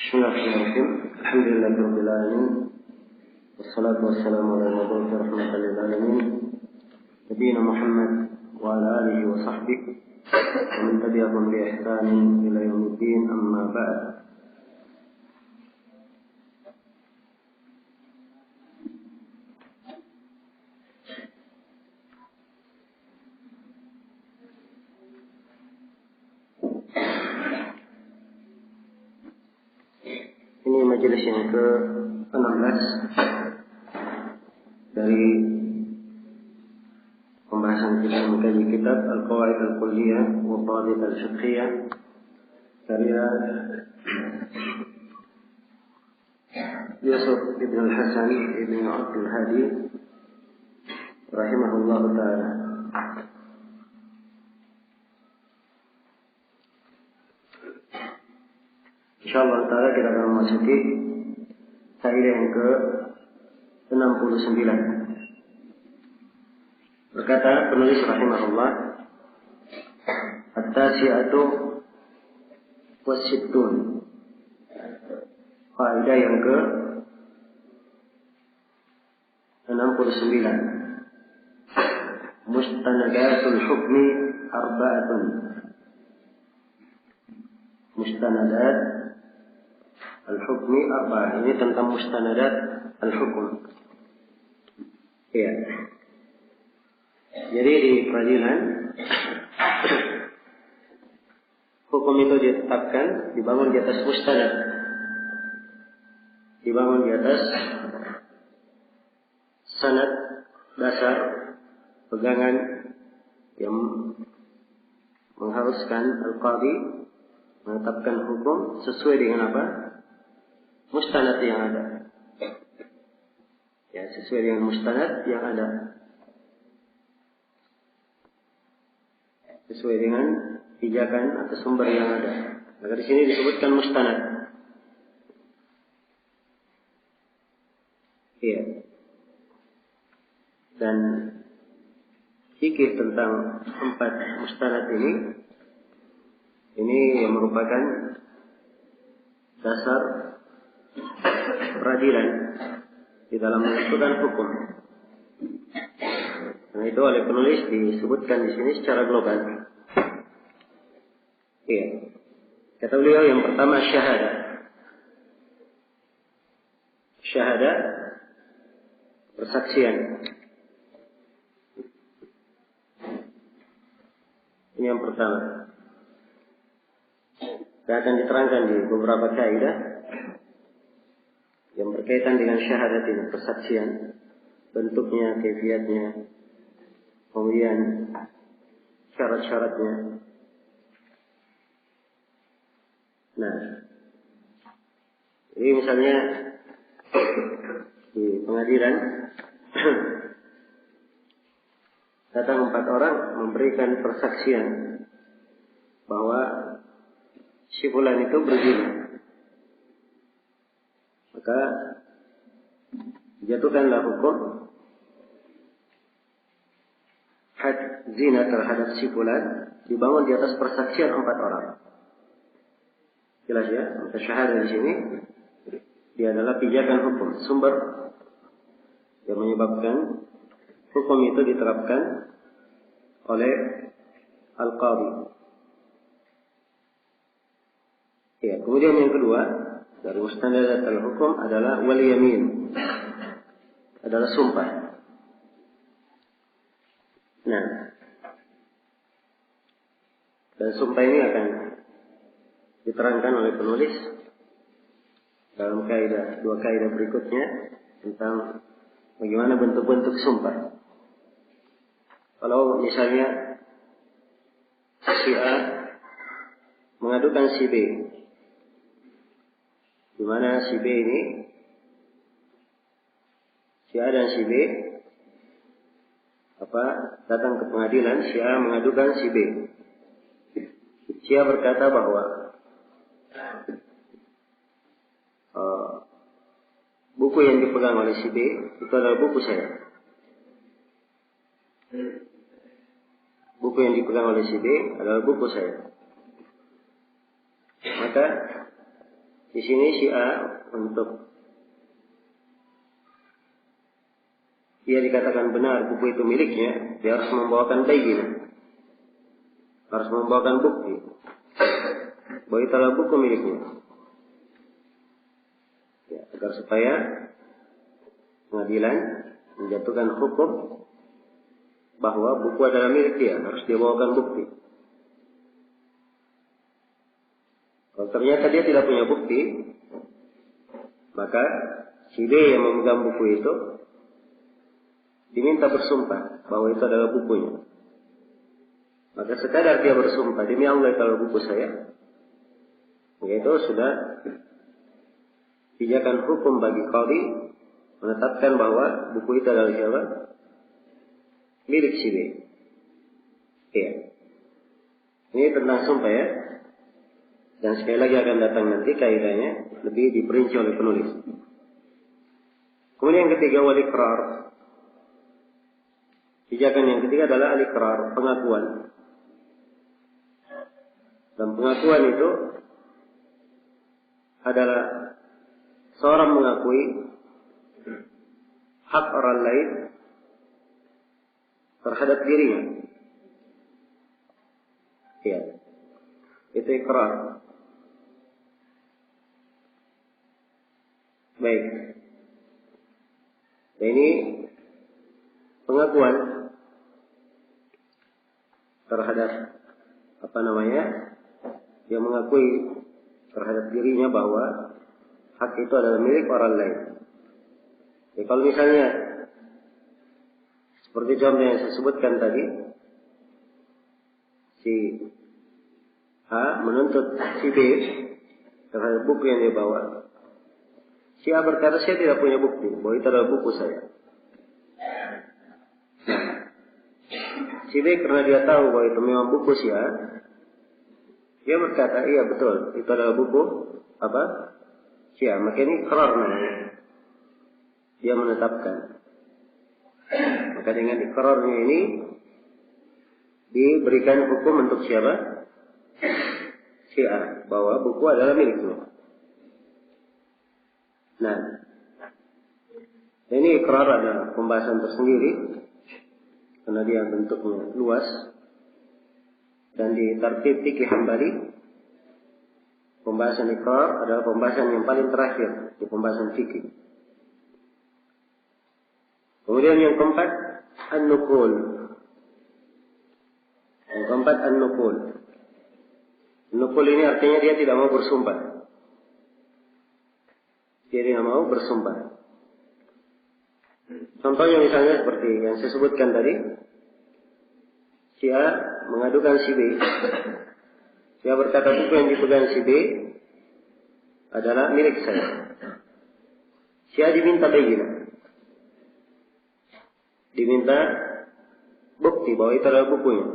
Bismillahirrahmanirrahim. Alhamdulillahirabbil alamin. Wassalatu wassalamu ala nabiyyina rahmatan lil alamin. Nabiyina Muhammad wa ala alihi wa sahbihi wa man tabi'ahum bi ihsanin ila yaumiddin, amma ba'd. Ini majelis yang ke-16 dari pembahasan kita mengkaji kitab Al-Qawaid Al-Kulliyah wa Qawaid Al-Fiqhiyah karya Yusuf Ibn Al-Hasan Ibn Abdul Hadi rahimahullah ta'ala. InsyaAllah ta'ala kita akan memasuki kaidah yang ke-69. Berkata penulis rahimahullah, At-tasi'atu was-sittun. Kaidah yang ke-69. Mustanadatul hukmi arba'atun. Mustanadat al-hukmi arba'ah. Ini tentang mustanadat al-hukum. Ya. Jadi di peradilan hukum itu ditetapkan, dibangun di atas mustanad, dibangun di atas sanad dasar pegangan yang mengharuskan al-qadhi menetapkan hukum sesuai dengan apa? Mustanad yang ada. Ya, sesuai dengan mustanad yang ada. Sesuai dengan pijakan atau sumber yang ada. Maka di sini disebutkan mustanad. Iya. Dan fikih tentang 4 mustanad ini yang merupakan dasar peradilan di dalam menentukan hukum. Karena itu oleh penulis disebutkan di sini secara global. Iya. Kata beliau yang pertama syahadah. Syahadah persaksian. Ini yang pertama. Saya akan diterangkan di beberapa kaidah yang berkaitan dengan syahadat ini, persaksian, bentuknya, kaifiatnya, kemudian syarat-syaratnya. Nah, jadi misalnya di pengadilan datang 4 orang memberikan persaksian bahwa si fulan itu berzina. Maka dijatuhkanlah hukum had zina terhadap si fulan dibangun di atas persaksian 4 orang. Jelas ya? Maka syahadah di sini dia adalah pijakan hukum, sumber yang menyebabkan hukum itu diterapkan oleh al-qadhi. Ya, kemudian yang kedua dari mustanadat al-hukum adalah wal yamin, adalah sumpah. Nah, dan sumpah ini akan diterangkan oleh penulis dalam kaidah, 2 kaidah berikutnya tentang bagaimana bentuk-bentuk sumpah. Kalau misalnya si A mengadukan si B, di mana si B ini, si A dan si B datang ke pengadilan, si A mengadukan si B. Si A berkata bahwa buku yang dipegang oleh si B itu adalah buku saya. Buku yang dipegang oleh si B adalah buku saya. Maka Di sini Syiah untuk dia dikatakan benar buku itu miliknya, dia harus membawakan bayyinah, harus membawakan bukti bahwa itu adalah buku miliknya, ya, agar supaya pengadilan menjatuhkan hukum bahwa buku adalah milik dia, harus dia bawakan bukti. Kalau ternyata dia tidak punya bukti, maka si B yang memegang buku itu diminta bersumpah bahwa itu adalah bukunya. Maka sekadar dia bersumpah, demi Allah itu adalah buku saya, yaitu sudah pijakan hukum bagi qadhi menetapkan bahwa buku itu adalah siapa? Milik si B. Iya. Ini tentang sumpah ya. Dan sekali lagi akan datang nanti kaidahnya lebih diperinci oleh penulis. Kemudian yang ketiga, wal iqrar. Pijakan yang ketiga adalah al-iqrar, pengakuan. Dan pengakuan itu adalah seorang mengakui hak orang lain terhadap dirinya. Ya. Itu iqrar. Baik. Dan ini pengakuan terhadap dia mengakui terhadap dirinya bahwa hak itu adalah milik orang lain. Ya, kalau misalnya seperti contoh yang saya sebutkan tadi, si A menuntut si B terhadap buku yang dia bawa. Si A berkata, saya tidak punya bukti bahwa itu adalah buku saya. Si B karena dia tahu bahwa itu memang buku si A, dia berkata, iya betul, itu adalah buku si A. Maka ini iqrar namanya. Dia menetapkan. Maka dengan iqrarnya ini diberikan hukum untuk siapa? Si A, bahwa buku adalah miliknya. Nah, ini iqrar adalah pembahasan tersendiri karena dia bentuknya luas dan di tartib fikih Hambali pembahasan iqrar adalah pembahasan yang paling terakhir di pembahasan fikih. Kemudian yang keempat, an-nuqul. Yang keempat, an-nuqul. An-nuqul ini artinya dia tidak mau bersumpah. Dia tidak mau bersumpah. Contohnya misalnya seperti yang saya sebutkan tadi. Si A mengadukan si B. Si A berkata buku yang dipegang si B adalah milik saya. Si A diminta bayyinah. Diminta bukti bahwa itu adalah bukunya.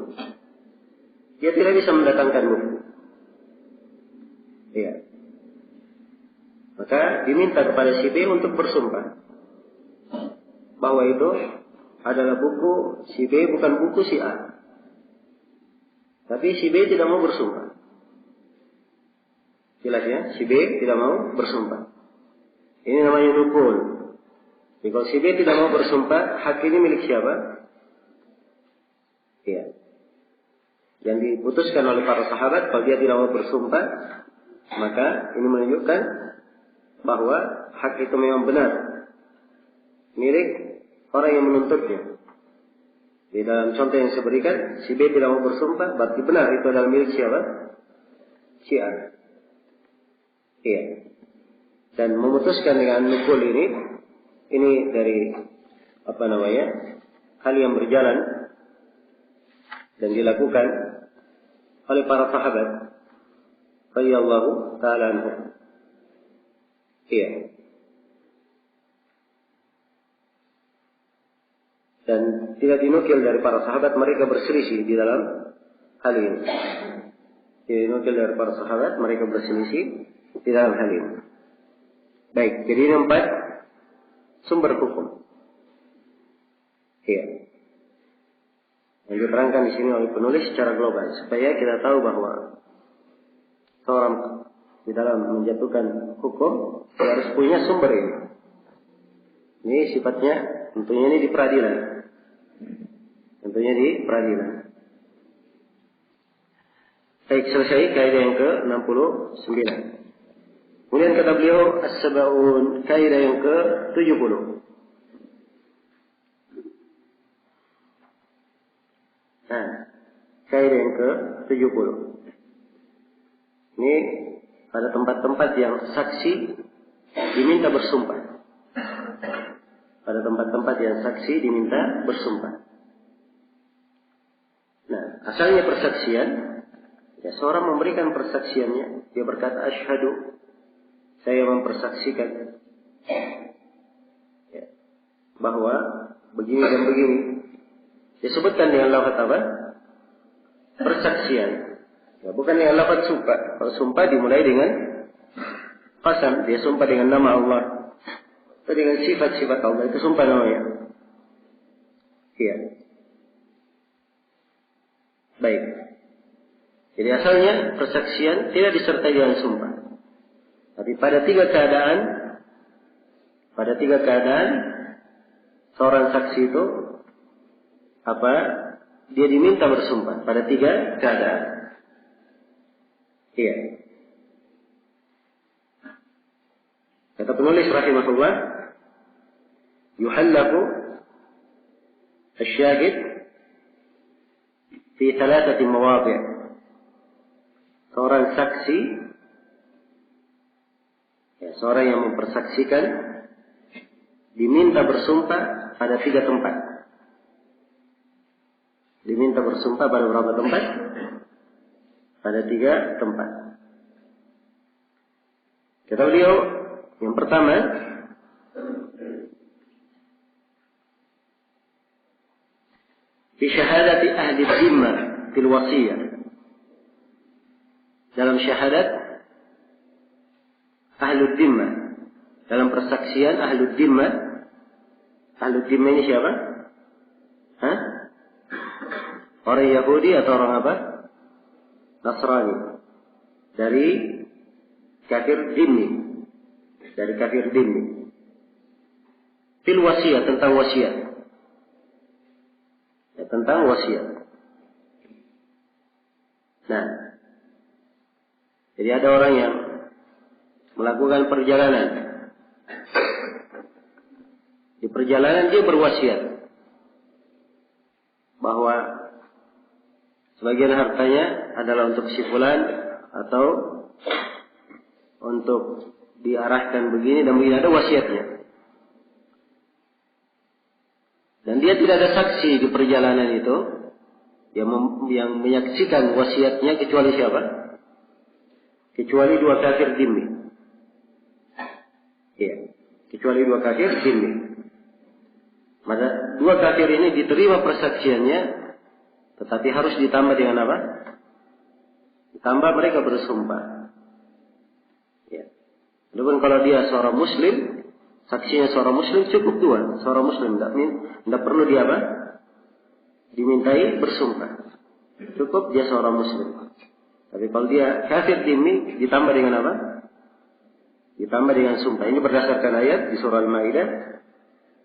Dia tidak bisa mendatangkan bukti. Iya. Maka diminta kepada si B untuk bersumpah bahwa itu adalah buku si B, bukan buku si A. Tapi si B tidak mau bersumpah. Jelas ya, si B tidak mau bersumpah. Ini namanya nukul. Jadi kalau si B tidak mau bersumpah, hak ini milik siapa? Iya. Yang diputuskan oleh para sahabat, kalau dia tidak mau bersumpah, maka ini menunjukkan bahwa hak itu memang benar milik orang yang menuntutnya. Di dalam contoh yang saya berikan, si B tidak mau bersumpah, berarti benar itu adalah milik siapa? Si A. Iya. Dan memutuskan dengan nukul ini dari hal yang berjalan dan dilakukan oleh para sahabat radhiyallahu ta'ala anhum. Iya. Dan tidak dinukil dari para sahabat, mereka berselisih di dalam hal ini. Tidak dinukil dari para sahabat, mereka berselisih di dalam hal ini. Baik, jadi yang 4 sumber hukum. Iya. Yang diterangkan di sini oleh penulis secara global supaya kita tahu bahwa seorang di dalam menjatuhkan hukum harus punya sumber ini. Ini sifatnya tentunya ini di peradilan. Tentunya di peradilan. Baik, selesai kaidah yang ke-69. Kemudian kata beliau as-sab'un, kaidah yang ke-70. Nah, kaidah yang ke-70. Ini pada tempat-tempat yang saksi diminta bersumpah. Pada tempat-tempat yang saksi diminta bersumpah. Nah, asalnya persaksian, ya seorang memberikan persaksiannya, dia berkata asyhadu, saya mempersaksikan ya, bahwa begini dan begini. Disebutkan dengan lafaz apa? Persaksian. Ya, bukan dengan lafaz sumpah. Kalau sumpah dimulai dengan qasam, dia sumpah dengan nama Allah atau dengan sifat-sifat Allah, itu sumpah namanya. Iya. Baik. Jadi asalnya persaksian tidak disertai dengan sumpah. Tapi pada tiga keadaan seorang saksi itu dia diminta bersumpah pada tiga keadaan. Iya. Kata penulis rahimahullah, yuhallaku asyahid fi thalathati mawadhi'. Seorang saksi, ya, seorang yang mempersaksikan diminta bersumpah pada tiga tempat. Diminta bersumpah pada berapa tempat? Pada tiga tempat. Kata beliau, yang pertama, fi syahadati ahli dhimmah fil wasiyah. Dalam syahadat ahlud dhimmah, dalam persaksian ahlud dhimmah. Ahlud dhimmah ini siapa? Hah? Orang Yahudi atau orang apa? Nasrani. Dari kafir dhimmi. Dari kafir dhimmi. Fil wasiat, tentang wasiat. Ya, tentang wasiat. Nah, jadi ada orang yang melakukan perjalanan. Di perjalanan dia berwasiat bahwa sebagian hartanya adalah untuk si fulan atau untuk diarahkan begini dan begini, ada wasiatnya. Dan dia tidak ada saksi di perjalanan itu yang menyaksikan wasiatnya kecuali siapa? Kecuali dua kafir dhimmi. Iya, kecuali dua kafir dhimmi. Maka dua kafir ini diterima persaksiannya, tetapi harus ditambah dengan apa? Ditambah mereka bersumpah. Ya. Adapun kalau dia seorang muslim, saksinya seorang muslim cukup dua. Seorang muslim tidak perlu dia apa? Dimintai bersumpah. Cukup dia seorang muslim. Tapi kalau dia kafir dhimmi, ditambah dengan apa? Ditambah dengan sumpah. Ini berdasarkan ayat di surah Al-Maidah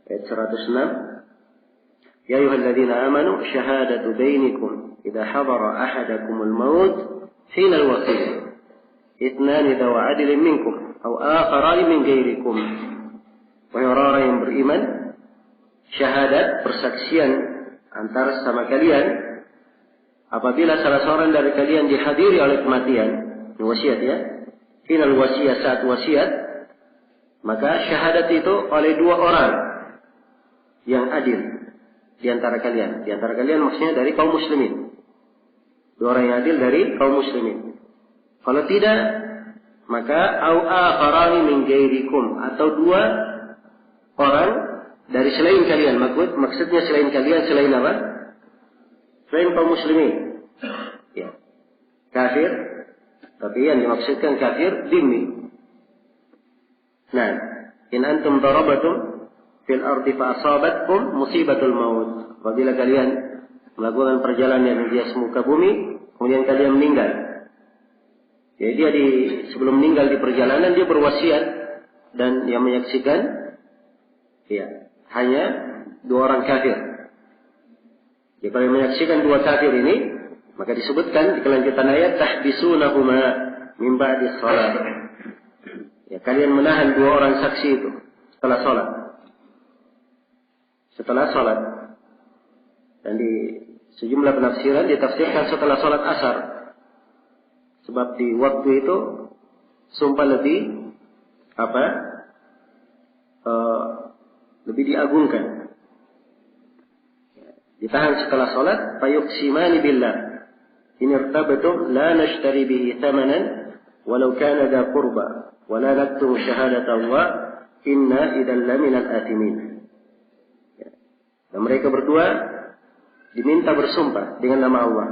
ayat 106. Ya ayyuhalladzina amanu syahadatu bainikum idza hadara ahadakumul maut hina al-wasiyah. Itnani dawa adilin minkum aw akharani min ghairikum. Wahai orang yang beriman, syahadat persaksian antara sama kalian apabila salah seorang dari kalian dihadiri oleh kematian, wasiat ya. Final wasiat, saat wasiat, maka syahadat itu oleh dua orang yang adil di antara kalian. Di antara kalian maksudnya dari kaum muslimin. Dua orang yang adil dari kaum muslimin. Kalau tidak, maka au akharani min ghairikum, atau dua orang dari selain kalian. Maksudnya selain kalian, selain apa? Selain kaum muslimin. Ya. Kafir, tapi yang dimaksudkan kafir dhimmi. Nah, in antum darabatum fil ardi fa asabatkum musibatul maut. Apabila kalian melakukan perjalanan di atas muka bumi, kemudian kalian meninggal, Jadi dia sebelum meninggal di perjalanan dia berwasiat dan yang menyaksikan hanya 2 orang kafir. Jadi kalau yang menyaksikan 2 kafir ini, maka disebutkan di kelanjutan ayat tahbisunahuma min ba'di shalah. Ya, kalian menahan 2 orang saksi itu setelah salat. Setelah salat. Dan di sejumlah penafsiran ditafsirkan setelah salat asar. Sebab di waktu itu sumpah lebih lebih diagungkan. Ditahan setelah salat, fayuqsimani billah in irtabtum la nashtari bihi thamanan walau kana dha qurba wa la naktum syahadata Allah inna idzal laminal athimin. Dan mereka berdua diminta bersumpah dengan nama Allah.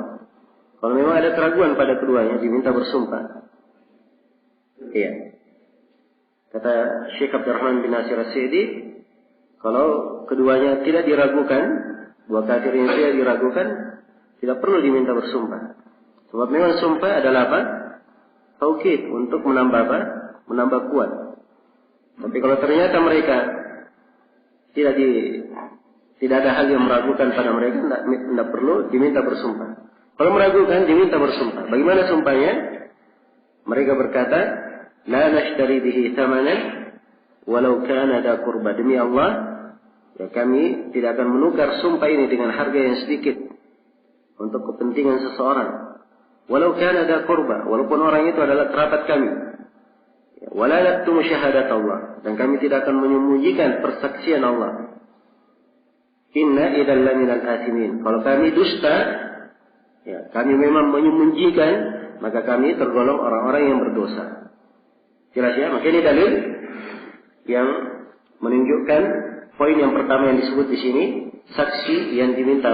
Kalau memang ada keraguan pada keduanya, diminta bersumpah. Iya. Kata Syekh Abdurrahman bin Nasir As-Sa'di, kalau keduanya tidak diragukan, 2 kafir yang tidak diragukan, tidak perlu diminta bersumpah. Sebab memang sumpah adalah apa? Taukid untuk menambah kuat. Tapi kalau ternyata mereka tidak ada hal yang meragukan pada mereka, tidak perlu diminta bersumpah. Kalau meragukan, diminta bersumpah. Bagaimana sumpahnya? Mereka berkata, la nashtari bihi thamanan walau kana dha qurba. Demi Allah, ya kami tidak akan menukar sumpah ini dengan harga yang sedikit untuk kepentingan seseorang. Walau kana dha qurba, walaupun orang itu adalah kerabat kami. Wala naktum syahadat Allah, dan kami tidak akan menyembunyikan persaksian Allah. Inna idzal laminal athimin. Kalau kami dusta, ya kami memang menyembunyikan, maka kami tergolong orang-orang yang berdosa. Jelas ya? Maka ini dalil yang menunjukkan poin yang pertama yang disebut di sini, saksi yang diminta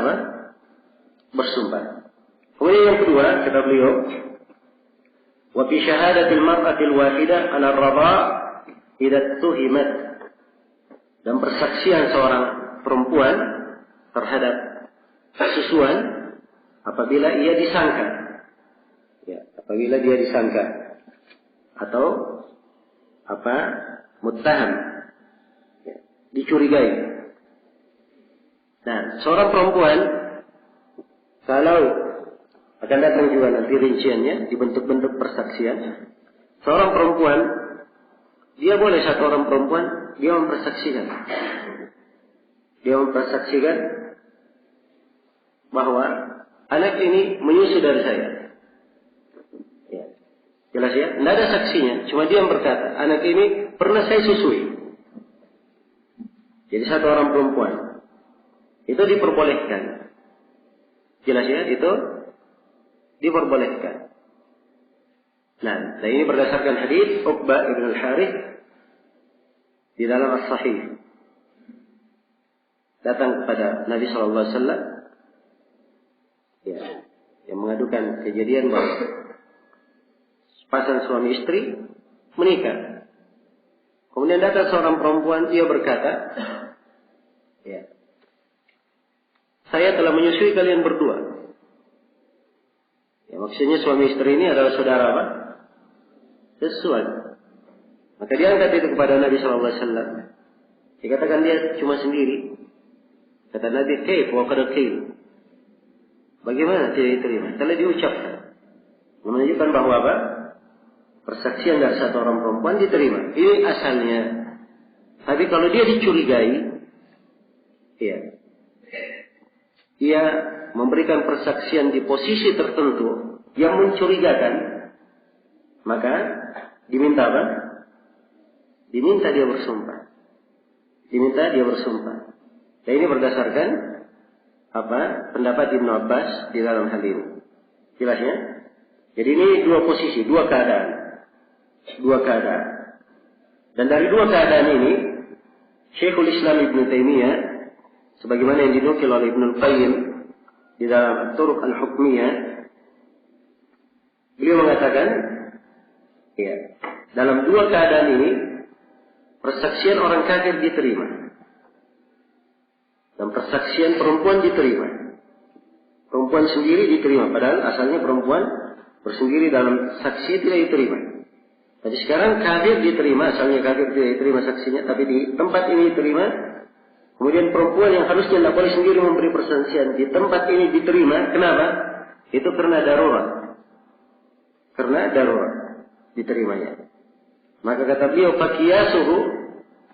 bersumpah. Kemudian yang kedua, kata beliau, wa fi syahadatil mar'atil wahidah 'ala ar-radha' idza tuhimat. Dan persaksian seorang perempuan terhadap kesusuan apabila ia disangka. Ya, apabila dia disangka atau muttaham, ya, dicurigai. Nah, seorang perempuan kalau akan datang juga nanti rinciannya di bentuk-bentuk persaksian. Seorang perempuan, dia boleh satu orang perempuan dia mempersaksikan. Dia mempersaksikan bahwa anak ini menyusu dari saya. Ya. Jelas ya? Tidak ada saksinya, cuma dia yang berkata, anak ini pernah saya susui. Jadi satu orang perempuan. Itu diperbolehkan. Jelas ya? Itu diperbolehkan. Nah, ini berdasarkan hadis Uqbah ibn al-Harith di dalam As-Sahih. Datang kepada Nabi SAW, ya, yang mengadukan kejadian bahwa pasang suami istri menikah. Kemudian datang seorang perempuan, dia berkata, ya, saya telah menyusui kalian berdua. Ya, maksudnya suami istri ini adalah saudara apa? Sesuatu. Maka dia angkat itu kepada Nabi SAW. Dikatakan dia cuma sendiri. Kata Nabi, kaif wa qad qil. Bagaimana tidak diterima? Telah diucapkan. Menunjukkan bahwa apa? Persaksian dari satu orang perempuan diterima. Ini asalnya. Tapi kalau dia dicurigai, ya, dia memberikan persaksian di posisi tertentu yang mencurigakan, maka diminta apa? Diminta dia bersumpah. Diminta dia bersumpah. Dan ini berdasarkan pendapat Ibnu Abbas di dalam hal ini. Jelasnya? Jadi ini 2 posisi, 2 keadaan. 2 keadaan. Dan dari 2 keadaan ini, Syekhul Islam Ibnu Taimiyah, sebagaimana yang dinukil oleh Ibnu Qayyim di dalam Turuq al-Hukmiyah, beliau mengatakan, ya, dalam 2 keadaan ini persaksian orang kafir diterima dan persaksian perempuan diterima. Perempuan sendiri diterima, padahal asalnya perempuan bersendiri dalam saksi tidak diterima. Tapi sekarang kafir diterima, asalnya kafir tidak diterima saksinya, tapi di tempat ini diterima. Kemudian perempuan yang harusnya tidak boleh sendiri memberi persaksian di tempat ini diterima. Kenapa? Itu karena darurat. Karena darurat diterimanya. Maka kata beliau, "Faqiyasuhu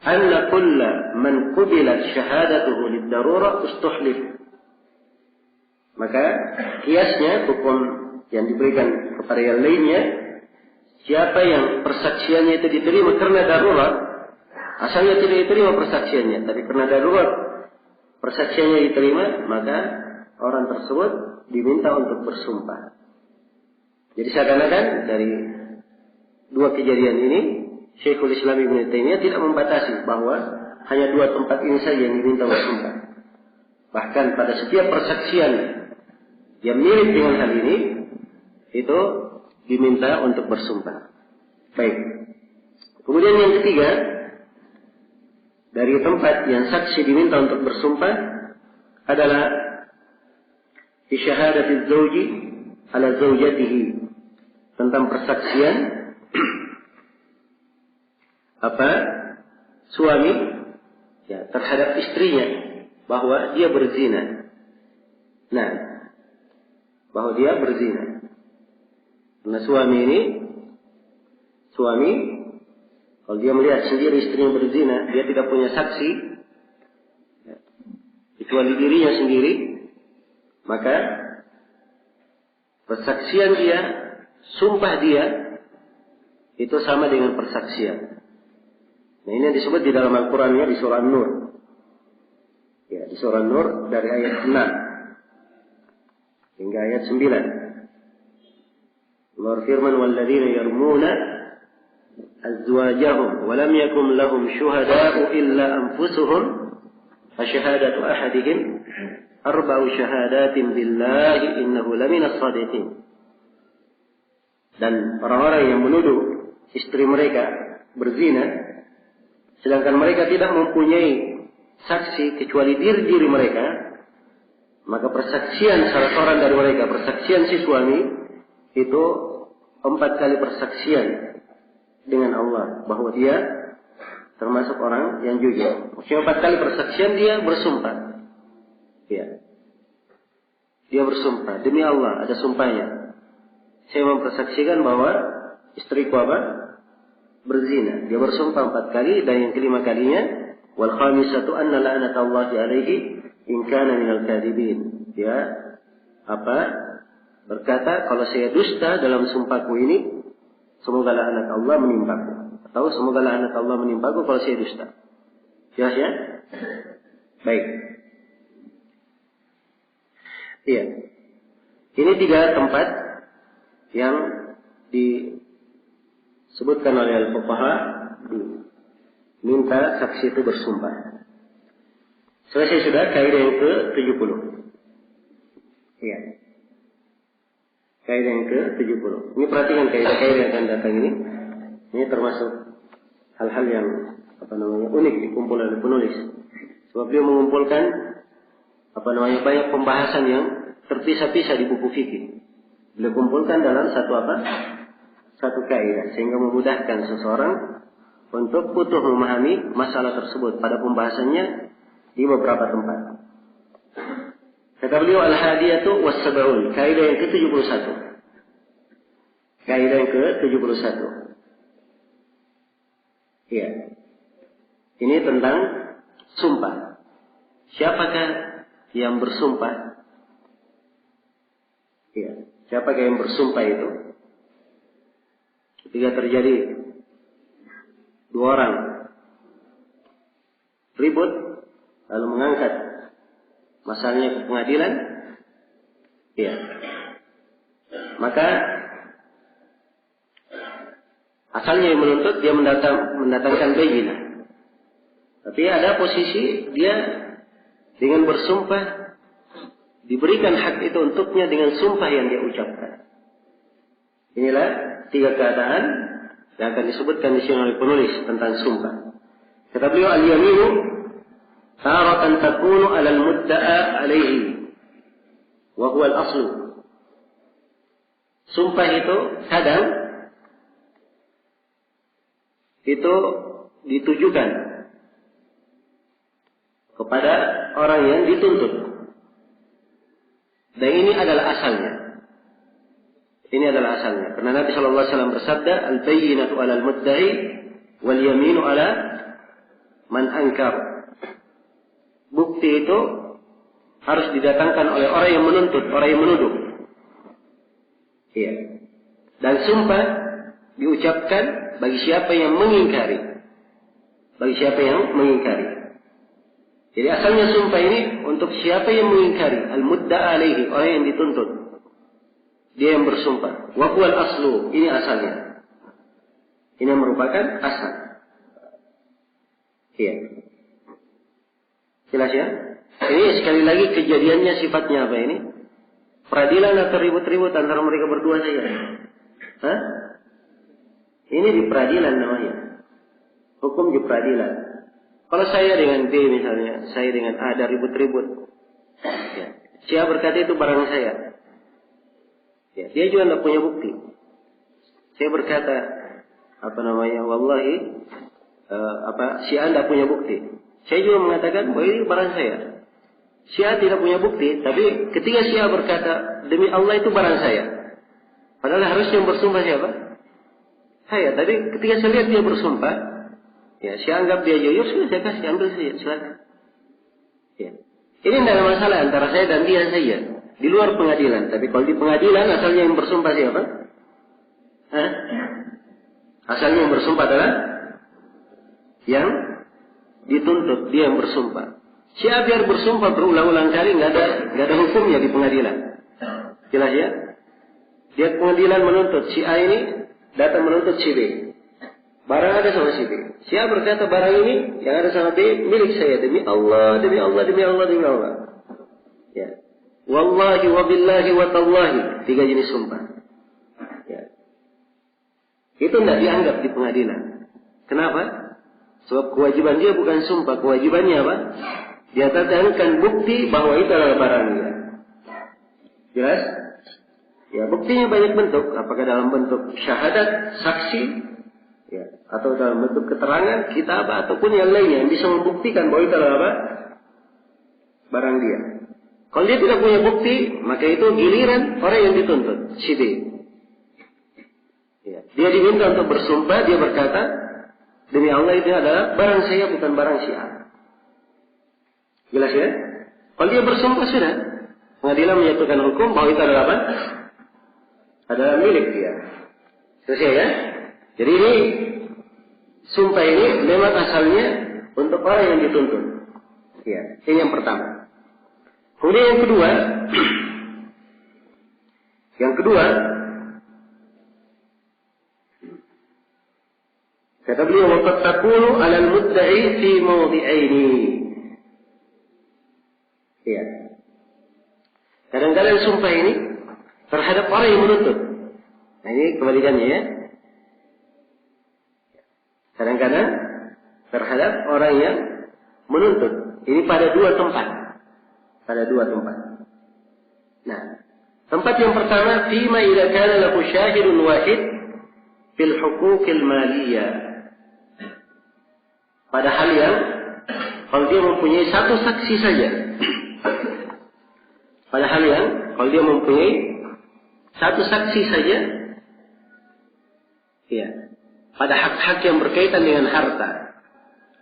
anna kulla man qubilat syahadatuhu lid-darurah ustuhlif." Maka kiasnya, hukum yang diberikan kepada yang lainnya, siapa yang persaksiannya itu diterima karena darurat, asalnya tidak diterima persaksiannya, tapi karena darurat persaksiannya diterima, maka orang tersebut diminta untuk bersumpah. Jadi seakan-akan dari dua kejadian ini, Syekhul Islam Ibnu Taimiyah tidak membatasi bahwa hanya dua tempat ini saja yang diminta bersumpah. Bahkan pada setiap persaksian yang mirip dengan hal ini, itu diminta untuk bersumpah. Baik. Kemudian yang ketiga, dari tempat yang saksi diminta untuk bersumpah adalah fi syahadatiz zawji ala zawjatihi, tentang persaksian suami ya terhadap istrinya bahwa dia berzina. Nah, bahwa dia berzina. Nah, suami kalau dia melihat sendiri istrinya berzina, dia tidak punya saksi kecuali dirinya sendiri, maka persaksian dia, sumpah dia, itu sama dengan persaksian. Nah, ini yang disebut di dalam Al-Qurannya di surah An-Nur. Ya, di surah An-Nur dari ayat 6 hingga ayat 9. Allah firman, "Walladzina yarmuna azwajahum wa lam yakum lahum syuhada'u illa anfusuhum fa syahadatu ahadihim arba'u syahadatin billahi innahu laminas shadiqin." Dan orang-orang yang menuduh istri mereka berzina, sedangkan mereka tidak mempunyai saksi kecuali diri mereka, maka persaksian salah seorang dari mereka, persaksian si suami, itu 4 kali persaksian dengan Allah bahwa dia termasuk orang yang jujur. Maksudnya 4 kali persaksian dia bersumpah. Ya. Dia bersumpah, demi Allah, ada sumpahnya. Saya mempersaksikan bahwa istriku berzina. Dia bersumpah 4 kali, dan yang kelima kalinya, wal khamisatu anna la'natallahi alaihi in kana minal kadhibin. Dia berkata, kalau saya dusta dalam sumpahku ini, semoga laknat Allah menimpaku. Atau semoga laknat Allah menimpaku kalau saya dusta. Jelas ya? Baik. Iya. Ini 3 tempat yang disebutkan oleh al-fuqaha minta saksi itu bersumpah. Selesai sudah kaidah yang ke-70. Iya. Kaidah yang ke-70. Ini perhatikan kaidah-kaidah yang akan datang ini. Ini termasuk hal-hal yang unik dikumpul oleh penulis. Sebab dia mengumpulkan banyak pembahasan yang terpisah-pisah di buku fikih. Beliau kumpulkan dalam satu kaidah, sehingga memudahkan seseorang untuk utuh memahami masalah tersebut pada pembahasannya di beberapa tempat. Kata beliau, al-hadiyatu was-sab'un, kaidah yang ke-71. Kaidah yang ke-71. Iya. Ini tentang sumpah. Siapakah yang bersumpah? Iya. Siapakah yang bersumpah itu? Ketika terjadi 2 orang ribut, lalu mengangkat masalahnya ke pengadilan, ya, maka asalnya yang menuntut dia mendatangkan bayyinah. Tapi ada posisi dia dengan bersumpah diberikan hak itu untuknya dengan sumpah yang dia ucapkan. Inilah 3 keadaan yang akan disebutkan di sini oleh penulis tentang sumpah. Kata beliau, al-yaminu taratan takunu 'ala al-mudda'a 'alaihi wa huwa al-aslu. sumpah itu kadang itu ditujukan kepada orang yang dituntut. Dan ini adalah asalnya. Ini adalah asalnya. Karena Nabi sallallahu alaihi wasallam bersabda, "Al-bayyinatu 'alal mudda'i wal yaminu 'ala man ankar." Bukti itu harus didatangkan oleh orang yang menuntut, orang yang menuduh. Iya. Dan sumpah diucapkan bagi siapa yang mengingkari. Bagi siapa yang mengingkari. Jadi asalnya sumpah ini untuk siapa yang mengingkari, al-mudda'a alaihi, orang yang dituntut. Dia yang bersumpah. Wa huwal aslu, ini asalnya. Ini merupakan asal. Iya. Jelas ya? Ini sekali lagi kejadiannya sifatnya apa ini? Peradilan atau ribut-ribut antara mereka berdua saja? Hah? Ini di peradilan namanya. Hukum di peradilan. Kalau saya dengan B misalnya, saya dengan A ada ribut-ribut. Ya. Dia berkata itu barang saya. Ya, dia juga tidak punya bukti. Saya berkata, wallahi, si A tidak punya bukti. Saya juga mengatakan bahwa ini barang saya. Si A tidak punya bukti, tapi ketika si A berkata, demi Allah itu barang saya. Padahal harusnya yang bersumpah siapa? Saya. Tapi ketika saya lihat dia bersumpah, ya saya anggap dia jujur, sudah saya kasih, ambil saja, silakan. Ya. Ini tidak ada masalah antara saya dan dia saja. Di luar pengadilan. Tapi kalau di pengadilan asalnya yang bersumpah siapa? Hah? Asalnya yang bersumpah adalah yang dituntut, dia yang bersumpah. Si A biar bersumpah berulang-ulang kali nggak ada hukumnya di pengadilan. Jelas ya? Dia pengadilan menuntut si A ini datang menuntut si B. Barang ada sama si B. Si A berkata barang ini yang ada sama B milik saya demi Allah, demi Allah, demi Allah, demi Allah. Ya. Wallahi wa billahi wa tallahi, 3 jenis sumpah. Ya. Itu tidak dianggap di pengadilan. Kenapa? Sebab kewajiban dia bukan sumpah, kewajibannya apa? Dia datangkan bukti bahwa itu adalah barangnya. Jelas? Ya, buktinya banyak bentuk, apakah dalam bentuk syahadat, saksi, ya, atau dalam bentuk keterangan, kitabah, ataupun yang lainnya yang bisa membuktikan bahwa itu adalah apa? Barang dia. Kalau dia tidak punya bukti, maka itu giliran orang yang dituntut, si B. Ya. Dia diminta untuk bersumpah, dia berkata, demi Allah itu adalah barang saya, bukan barang si A. Jelas ya? Kalau dia bersumpah sudah, pengadilan menyatukan hukum bahwa itu adalah apa? Adalah milik dia. Selesai ya? Jadi ini, sumpah ini memang asalnya untuk orang yang dituntut. Ya, ini yang pertama. Kemudian yang kedua, kata beliau, waqad takunu 'alal mudda'i fi mawdi'aini. Iya. Kadang-kadang sumpah ini terhadap orang yang menuntut. Nah, ini kebalikannya ya. Kadang-kadang terhadap orang yang menuntut. Ini pada 2 tempat. Pada 2 tempat. Nah, tempat yang pertama, fima idza kana lahu syahidun wahid fil huquqil maliyah. Pada hal yang kalau dia mempunyai satu saksi saja. Pada hal yang kalau dia mempunyai satu saksi saja, ya, pada hak-hak yang berkaitan dengan harta.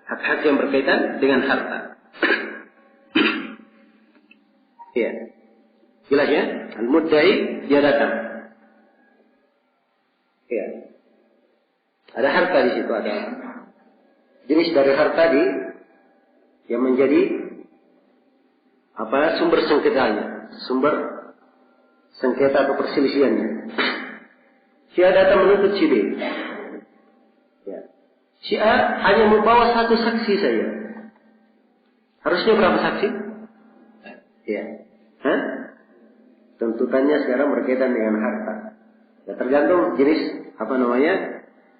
Hak-hak yang berkaitan dengan harta. Ya. Jelas ya? Al-mudda'i dia datang. Ya. Ada harta di situ, ada jenis dari harta yang menjadi sumber sengketanya, sumber sengketa atau perselisihannya. Si A datang menuntut si B. Ya. Si A hanya membawa satu saksi saja. Harusnya berapa saksi? Ya. Hah? Tuntutannya sekarang berkaitan dengan harta. Ya, tergantung jenis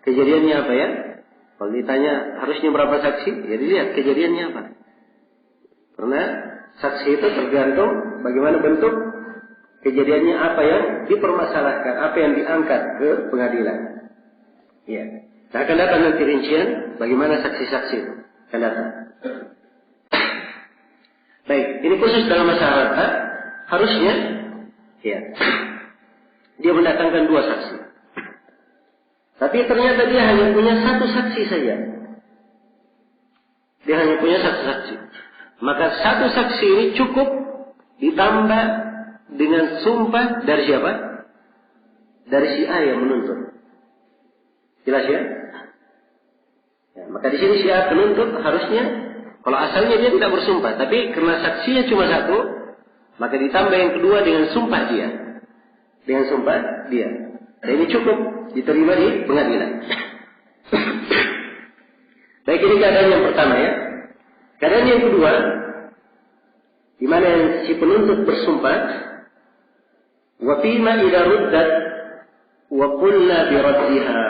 kejadiannya apa ya. Kalau ditanya harusnya berapa saksi, ya dilihat kejadiannya apa. Karena saksi itu tergantung bagaimana bentuk kejadiannya apa yang dipermasalahkan, apa yang diangkat ke pengadilan. Ya. Nah, akan datang nanti rincian bagaimana saksi-saksi itu akan datang. Baik, ini khusus dalam masalah harta, harusnya ya dia mendatangkan 2 saksi. Tapi ternyata dia hanya punya 1 saksi saja. Dia hanya punya 1 saksi. Maka 1 saksi ini cukup ditambah dengan sumpah dari siapa? Dari si A yang menuntut. Jelas ya? Ya, maka di sini si A penuntut harusnya, kalau asalnya dia tidak bersumpah, tapi karena saksinya cuma 1, maka ditambah yang kedua dengan sumpah dia. Dengan sumpah dia. Dan ini cukup diterima di pengadilan. Baik, ini keadaan yang pertama ya. Keadaan yang kedua, di mana si penuntut bersumpah, wa fima idza ruddat wa qulna bi raddiha.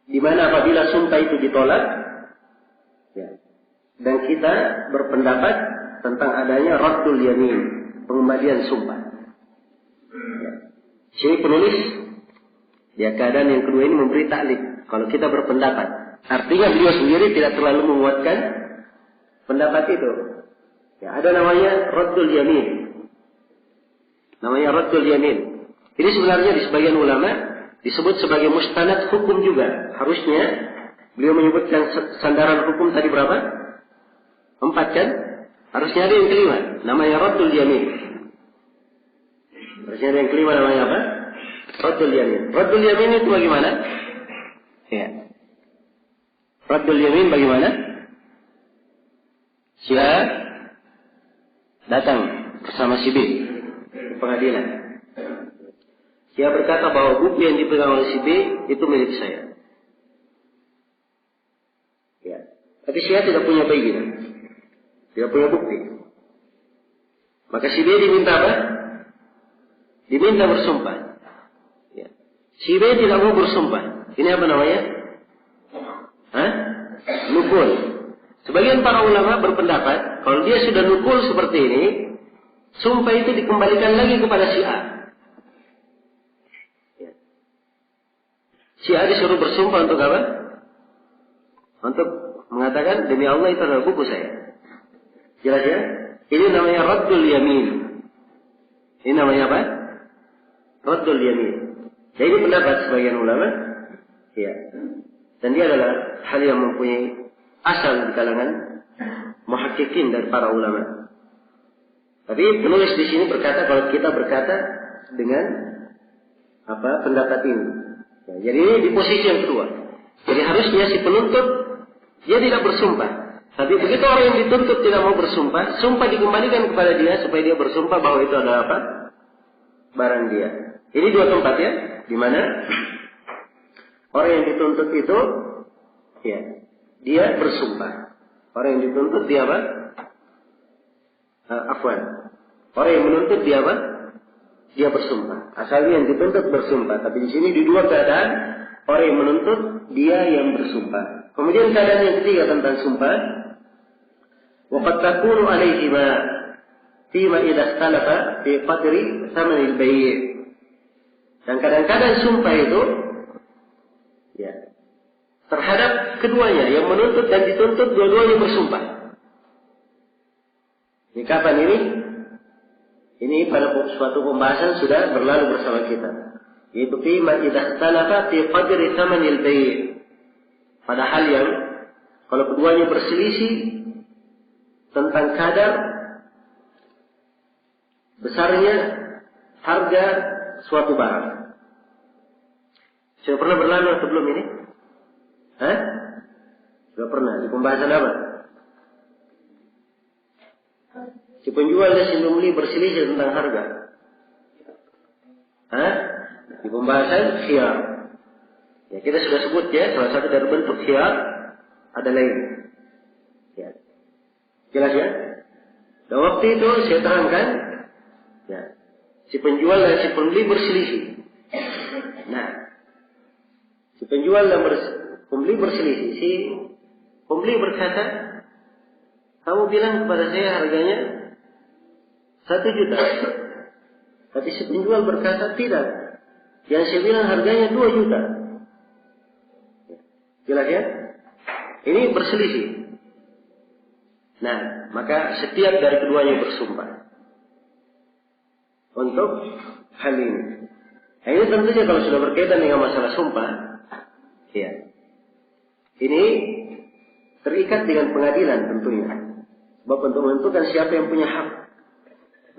Di mana apabila sumpah itu ditolak, ya, dan kita berpendapat tentang adanya raddul yamin, pengembalian sumpah. Ya. Sini penulis, ya, keadaan yang kedua ini memberi taklid. Kalau kita berpendapat, artinya beliau sendiri tidak terlalu menguatkan pendapat itu. Ya, ada namanya raddul yamin. Namanya raddul yamin. Ini sebenarnya di sebagian ulama disebut sebagai mustanad hukum juga. Harusnya beliau menyebutkan sandaran hukum tadi berapa? 4 kan? Harusnya ada yang kelima, namanya raddul yamin. Harusnya ada yang kelima, namanya apa? Raddul yamin. Raddul yamin itu bagaimana? Ya. Raddul yamin bagaimana? Si A datang bersama si B di pengadilan. Dia berkata bahwa buku yang dipegang oleh si B itu milik saya. Ya. Tapi saya tidak punya bayyinah. Tidak punya bukti. Maka si B diminta apa? Diminta bersumpah. Ya. Si B tidak mau bersumpah. Ini apa namanya? Hah? Nukul. Sebagian para ulama berpendapat, kalau dia sudah nukul seperti ini, sumpah itu dikembalikan lagi kepada si A. Si A disuruh bersumpah untuk apa? Untuk mengatakan, demi Allah itu adalah buku saya. Jelas ya? Ini namanya raddul yamin. Ini namanya apa? Raddul yamin. Jadi ini pendapat sebagian ulama. Ya. Dan dia adalah hal yang mempunyai asal di kalangan muhaqqiqin dari para ulama. Tapi penulis di sini berkata, kalau kita berkata dengan apa pendapat ini. Ya, jadi ini di posisi yang kedua. Jadi harusnya si penuntut dia tidak bersumpah. Tapi begitu orang yang dituntut tidak mau bersumpah, sumpah dikembalikan kepada dia supaya dia bersumpah bahwa itu adalah apa? Barang dia. Ini 2 tempat ya, di mana orang yang dituntut itu, ya, dia bersumpah. Orang yang dituntut dia apa? Afwan. Orang yang menuntut dia apa? Dia bersumpah. Asalnya yang dituntut bersumpah, tapi di sini di 2 keadaan, orang yang menuntut dia yang bersumpah. Kemudian keadaan yang ketiga tentang sumpah, wa qad takunu alaihi ma fima idza ikhtalafa fi qadri thaman al-bay'. Dan kadang-kadang sumpah itu ya terhadap keduanya, yang menuntut dan dituntut dua-duanya bersumpah. Ini kapan ini? Ini pada suatu pembahasan sudah berlalu bersama kita. Yaitu fima idza ikhtalafa fi qadri thaman al-bay'. Pada hal yang kalau keduanya berselisih tentang kadar besarnya harga suatu barang. Sudah pernah berlalu sebelum ini? Hah? Sudah pernah. Di pembahasan apa? Si penjual dan si pembeli berselisih tentang harga. Hah? Di pembahasan khiyar. Ya, kita sudah sebut ya, salah satu dari bentuk khiyar adalah ini. Ya. Jelas ya? Dan waktu itu saya terangkan, ya, si penjual dan si pembeli berselisih. Nah, si penjual dan pembeli berselisih. Si pembeli berkata, kamu bilang kepada saya harganya 1 juta. Tapi si penjual berkata tidak. Yang saya bilang harganya 2 juta. Jelas ya? Ini berselisih. Nah, maka setiap dari keduanya bersumpah untuk hal ini. Nah, ini tentunya kalau sudah berkaitan dengan masalah sumpah, ya, ini terikat dengan pengadilan tentunya. Sebab untuk menentukan siapa yang punya hak,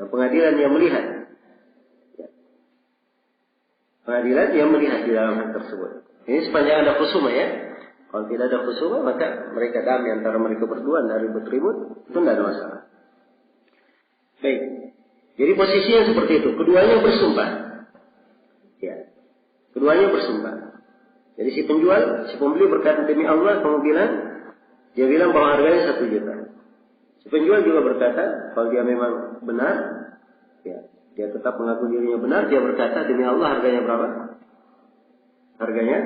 dan pengadilan yang melihat, ya. Pengadilan yang melihat di dalam hal tersebut. Ini sepanjang ada khusumah ya. Kalau tidak ada khusumah, maka mereka damai antara mereka berdua, tidak ribut-ribut, itu tidak ada masalah. Baik. Jadi posisinya seperti itu. Keduanya bersumpah. Ya. Keduanya bersumpah. Jadi si penjual, si pembeli berkata demi Allah, dia bilang bahwa harganya 1 juta. Si penjual juga berkata, kalau dia memang benar, ya, dia tetap mengaku dirinya benar, dia berkata demi Allah harganya berapa? Harganya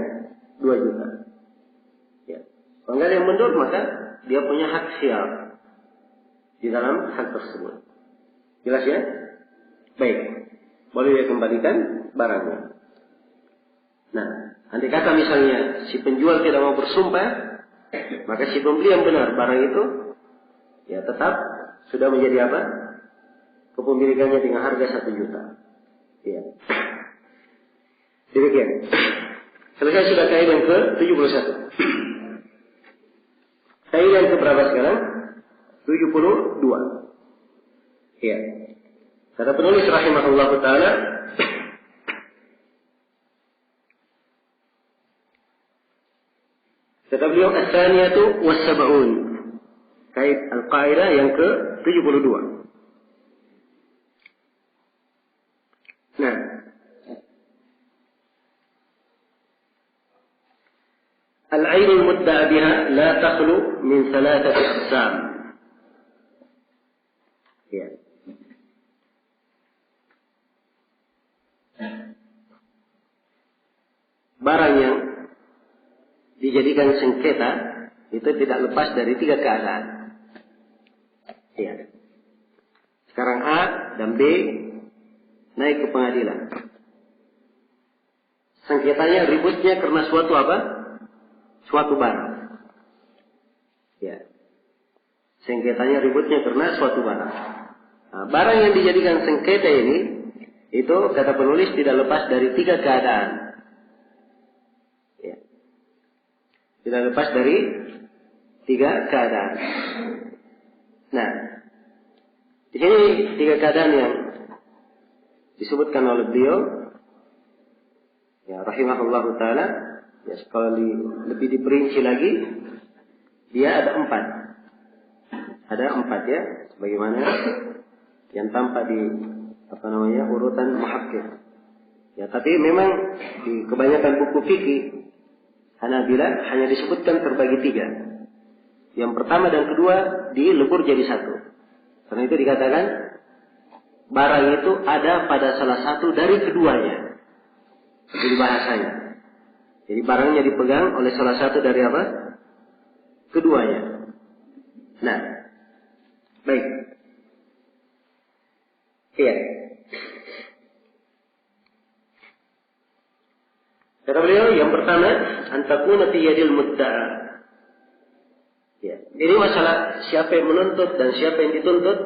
2 juta. Ya. Kalau nggak ada yang mundur, maka dia punya hak khiyar di dalam hal tersebut. Jelas ya? Baik. Boleh dia kembalikan barangnya. Nah, andai kata misalnya si penjual tidak mau bersumpah, maka si pembeli yang benar barang itu, ya tetap sudah menjadi apa? Kepemilikannya dengan harga 1 juta. Ya. Demikian. Selesai sudah kaidah yang ke-71. Kaidah yang keberapa sekarang? 72. Ya. Kata penulis rahimahullah ta'ala, kata beliau as-saniyatu was-sab'un. Kait al-qaidah yang ke-72. Nah, al-'ain al-mudda'a biha la takhlu min 3 aqsam. Ya. Barang yang dijadikan sengketa itu tidak lepas dari 3 keadaan. Ya. Sekarang A dan B naik ke pengadilan. Sengketanya ributnya karena suatu apa? Suatu barang. Ya. Sengketanya ributnya karena suatu barang. Nah, barang yang dijadikan sengketa ini, itu kata penulis tidak lepas dari 3 keadaan. Ya. Tidak lepas dari 3 keadaan. Nah, di sini 3 keadaan yang disebutkan oleh beliau, ya rahimahullah taala. Ya, kalau lebih diperinci lagi, dia ada 4. Ada 4 ya, sebagaimana yang tampak di urutan muhakkik. Ya, tapi memang di kebanyakan buku fikih Hanabilah hanya disebutkan terbagi 3. Yang pertama dan kedua dilebur jadi 1. Karena itu dikatakan barang itu ada pada salah satu dari keduanya. Jadi bahasanya. Jadi barangnya dipegang oleh salah satu dari apa? Keduanya. Nah, baik. Iya. Kata beliau yang pertama, antakuna fi yadil mudda'a. Ya, ini masalah siapa yang menuntut dan siapa yang dituntut.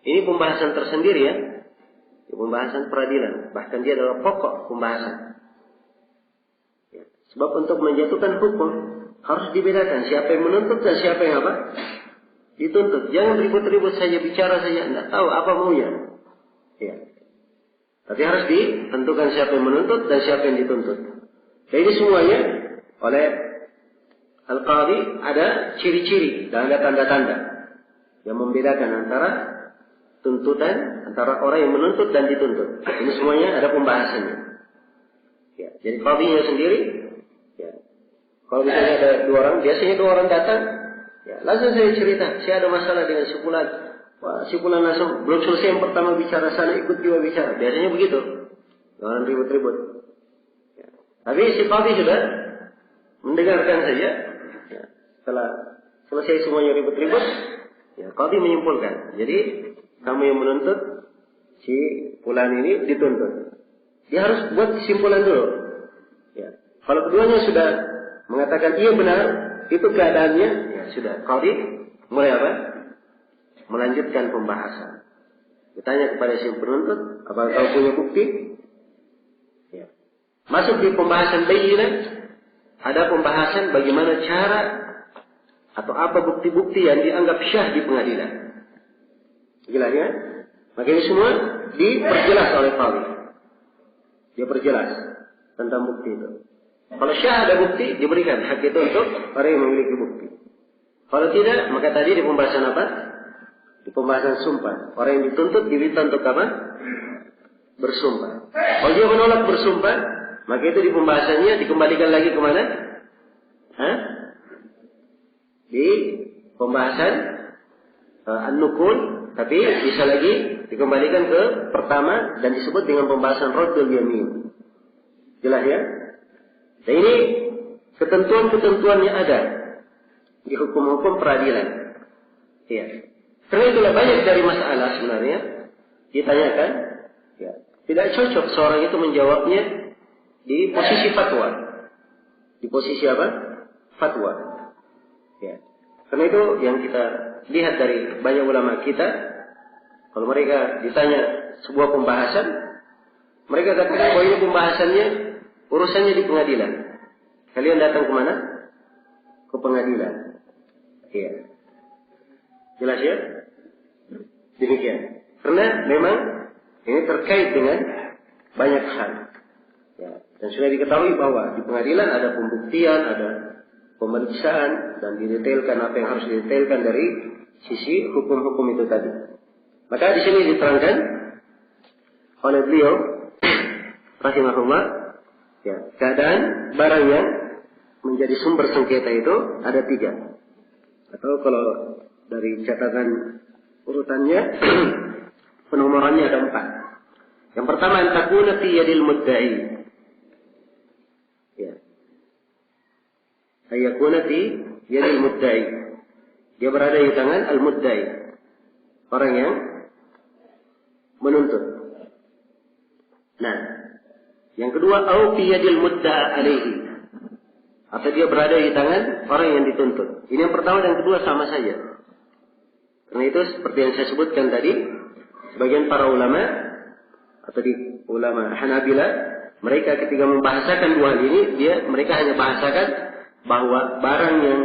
Ini pembahasan tersendiri ya. Pembahasan peradilan, bahkan dia adalah pokok pembahasan. Ya, sebab untuk menjatuhkan hukum harus dibedakan siapa yang menuntut dan siapa yang apa? Dituntut. Jangan ribut-ribut saja bicara saja, tidak tahu apa maunya. Ya. Tapi harus ditentukan siapa yang menuntut dan siapa yang dituntut. Jadi ini semuanya oleh Al-Qadhi ada ciri-ciri dan ada tanda-tanda yang membedakan antara tuntutan, antara orang yang menuntut dan dituntut. Ini semuanya ada pembahasannya. Ya, jadi qadhinya sendiri, ya. Kalau misalnya ada 2 orang, biasanya 2 orang datang, ya, langsung saya cerita, saya ada masalah dengan si fulan. Wah, si fulan langsung belum selesai yang pertama bicara, sana ikut juga bicara. Biasanya begitu. Jangan ribut-ribut. Ya. Tapi si qadhi sudah mendengarkan saja. Ya. Setelah selesai semuanya ribut-ribut, ya, qadhi menyimpulkan. Jadi kamu yang menuntut, si fulan ini dituntut. Dia harus buat kesimpulan dulu. Ya. Kalau keduanya sudah mengatakan iya benar, itu keadaannya, ya sudah. Qadhi mulai apa? Melanjutkan pembahasan. Ditanya kepada si penuntut, apakah kau punya bukti? Ya. Masuk di pembahasan bayyinah, ada pembahasan bagaimana cara atau apa bukti-bukti yang dianggap syah di pengadilan. Jelas ya? Maka ini semua diperjelas oleh qadhi. Dia perjelas tentang bukti itu. Kalau syah ada bukti, diberikan hak itu untuk orang yang memiliki bukti. Kalau tidak, maka tadi di pembahasan apa? Di pembahasan sumpah. Orang yang dituntut diminta untuk apa? Bersumpah. Kalau dia menolak bersumpah, maka itu di pembahasannya dikembalikan lagi kemana? Di pembahasan an-nukul, tapi bisa lagi dikembalikan ke pertama dan disebut dengan pembahasan raddul yamin. Jelas ya? Dan ini ketentuan-ketentuannya ada di hukum-hukum peradilan. Ya. Karena itulah banyak dari masalah sebenarnya ditanyakan, ya, tidak cocok seorang itu menjawabnya di posisi fatwa. Di posisi apa? Fatwa. Ya. Karena itu yang kita lihat dari banyak ulama kita, kalau mereka ditanya sebuah pembahasan, mereka katakan bahwa ini pembahasannya, urusannya di pengadilan. Kalian datang kemana? Ke pengadilan. Iya. Jelas ya? Demikian. Karena memang ini terkait dengan banyak hal. Ya. Dan sudah diketahui bahwa di pengadilan ada pembuktian, ada pemeriksaan, dan didetailkan apa yang harus didetailkan dari sisi hukum-hukum itu tadi. Maka di sini diterangkan oleh beliau, rahimahullah, ya, keadaan barang yang menjadi sumber sengketa itu ada 3. Atau kalau dari catatan urutannya, penomorannya ada 4. Yang pertama, an takuna fi yadil mudda'i. Ya. Ayakuna fi yadil mudda'i. Dia berada di tangan al-mudda'i. Orang yang menuntut. Nah, yang kedua, au fi yadil mudda'a alaihi. Atau dia berada di tangan orang yang dituntut. Ini yang pertama dan kedua sama saja. Karena itu seperti yang saya sebutkan tadi, sebagian para ulama atau di ulama Hanabilah, mereka ketika membahasakan dua hal ini, mereka hanya bahasakan bahwa barang yang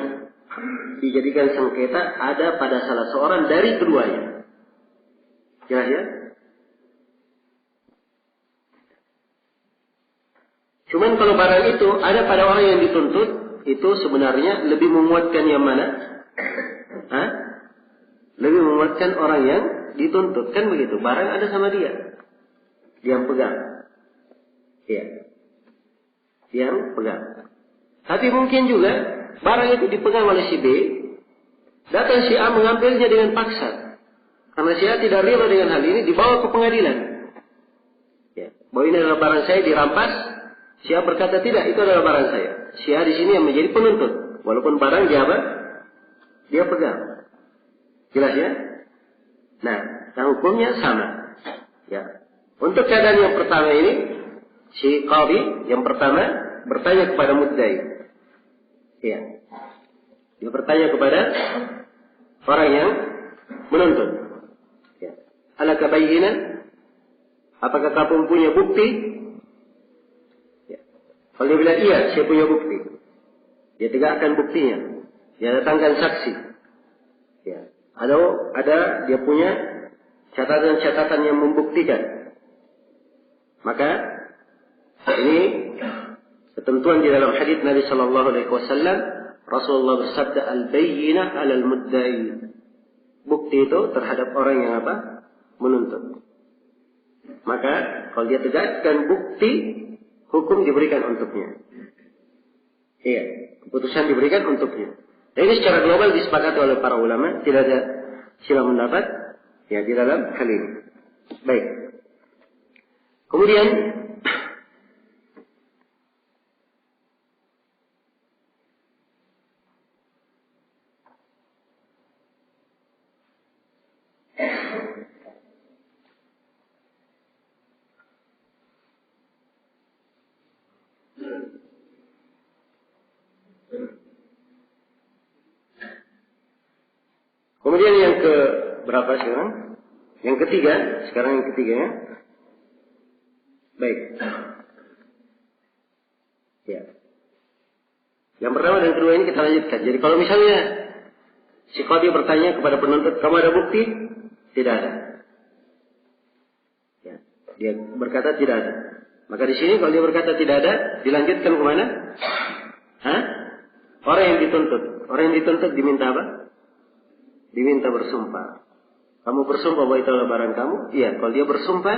dijadikan sengketa ada pada salah seorang dari keduanya. Jelas ya? Cuman kalau barang itu ada pada orang yang dituntut, itu sebenarnya lebih menguatkan yang mana? Lebih menguatkan orang yang dituntut. Kan begitu, barang ada sama dia. Dia yang pegang. Iya. Dia yang pegang. Tapi mungkin juga barang itu dipegang oleh si B, datang si A mengambilnya dengan paksa. Karena si A tidak rela dengan hal ini, dibawa ke pengadilan. Ya. Bahwa ini adalah barang saya dirampas. Si A berkata tidak, itu adalah barang saya. Si A di sini yang menjadi penuntut, walaupun barang dia apa? Dia pegang. Jelas ya? Nah, hukumnya sama. Ya. Untuk keadaan yang pertama ini, si qadhi yang pertama bertanya kepada mudda'i. Ya. Dia bertanya kepada orang yang menuntut. Ya. Alaka bayyinah? Apakah kamu punya bukti? Ya. Kalau dia bilang iya, saya punya bukti. Dia tegakkan buktinya. Dia datangkan saksi. Ya. Ada dia punya catatan-catatan yang membuktikan. Maka ini ketentuan di dalam hadis Nabi Sallallahu Alaihi Wasallam, Rasulullah bersabda al-bayyinah alal mudda'i. Bukti itu terhadap orang yang apa? Menuntut. Maka kalau dia tegakkan bukti, hukum diberikan untuknya. Iya, keputusan diberikan untuknya. Dan ini secara global disepakati oleh para ulama, tidak ada silang pendapat ya di dalam hal ini. Baik. Kemudian Kemudian yang ke berapa sekarang? Yang ketiga, sekarang yang ketiga ya. Baik. Ya. Yang pertama dan kedua ini kita lanjutkan. Jadi kalau misalnya si qadhi bertanya kepada penuntut, kamu ada bukti? Tidak ada. Ya. Dia berkata tidak ada. Maka di sini kalau dia berkata tidak ada, dilanjutkan kemana? Hah? Orang yang dituntut. Orang yang dituntut diminta apa? Diminta bersumpah. Kamu bersumpah bahwa itu adalah barang kamu? Iya. Kalau dia bersumpah,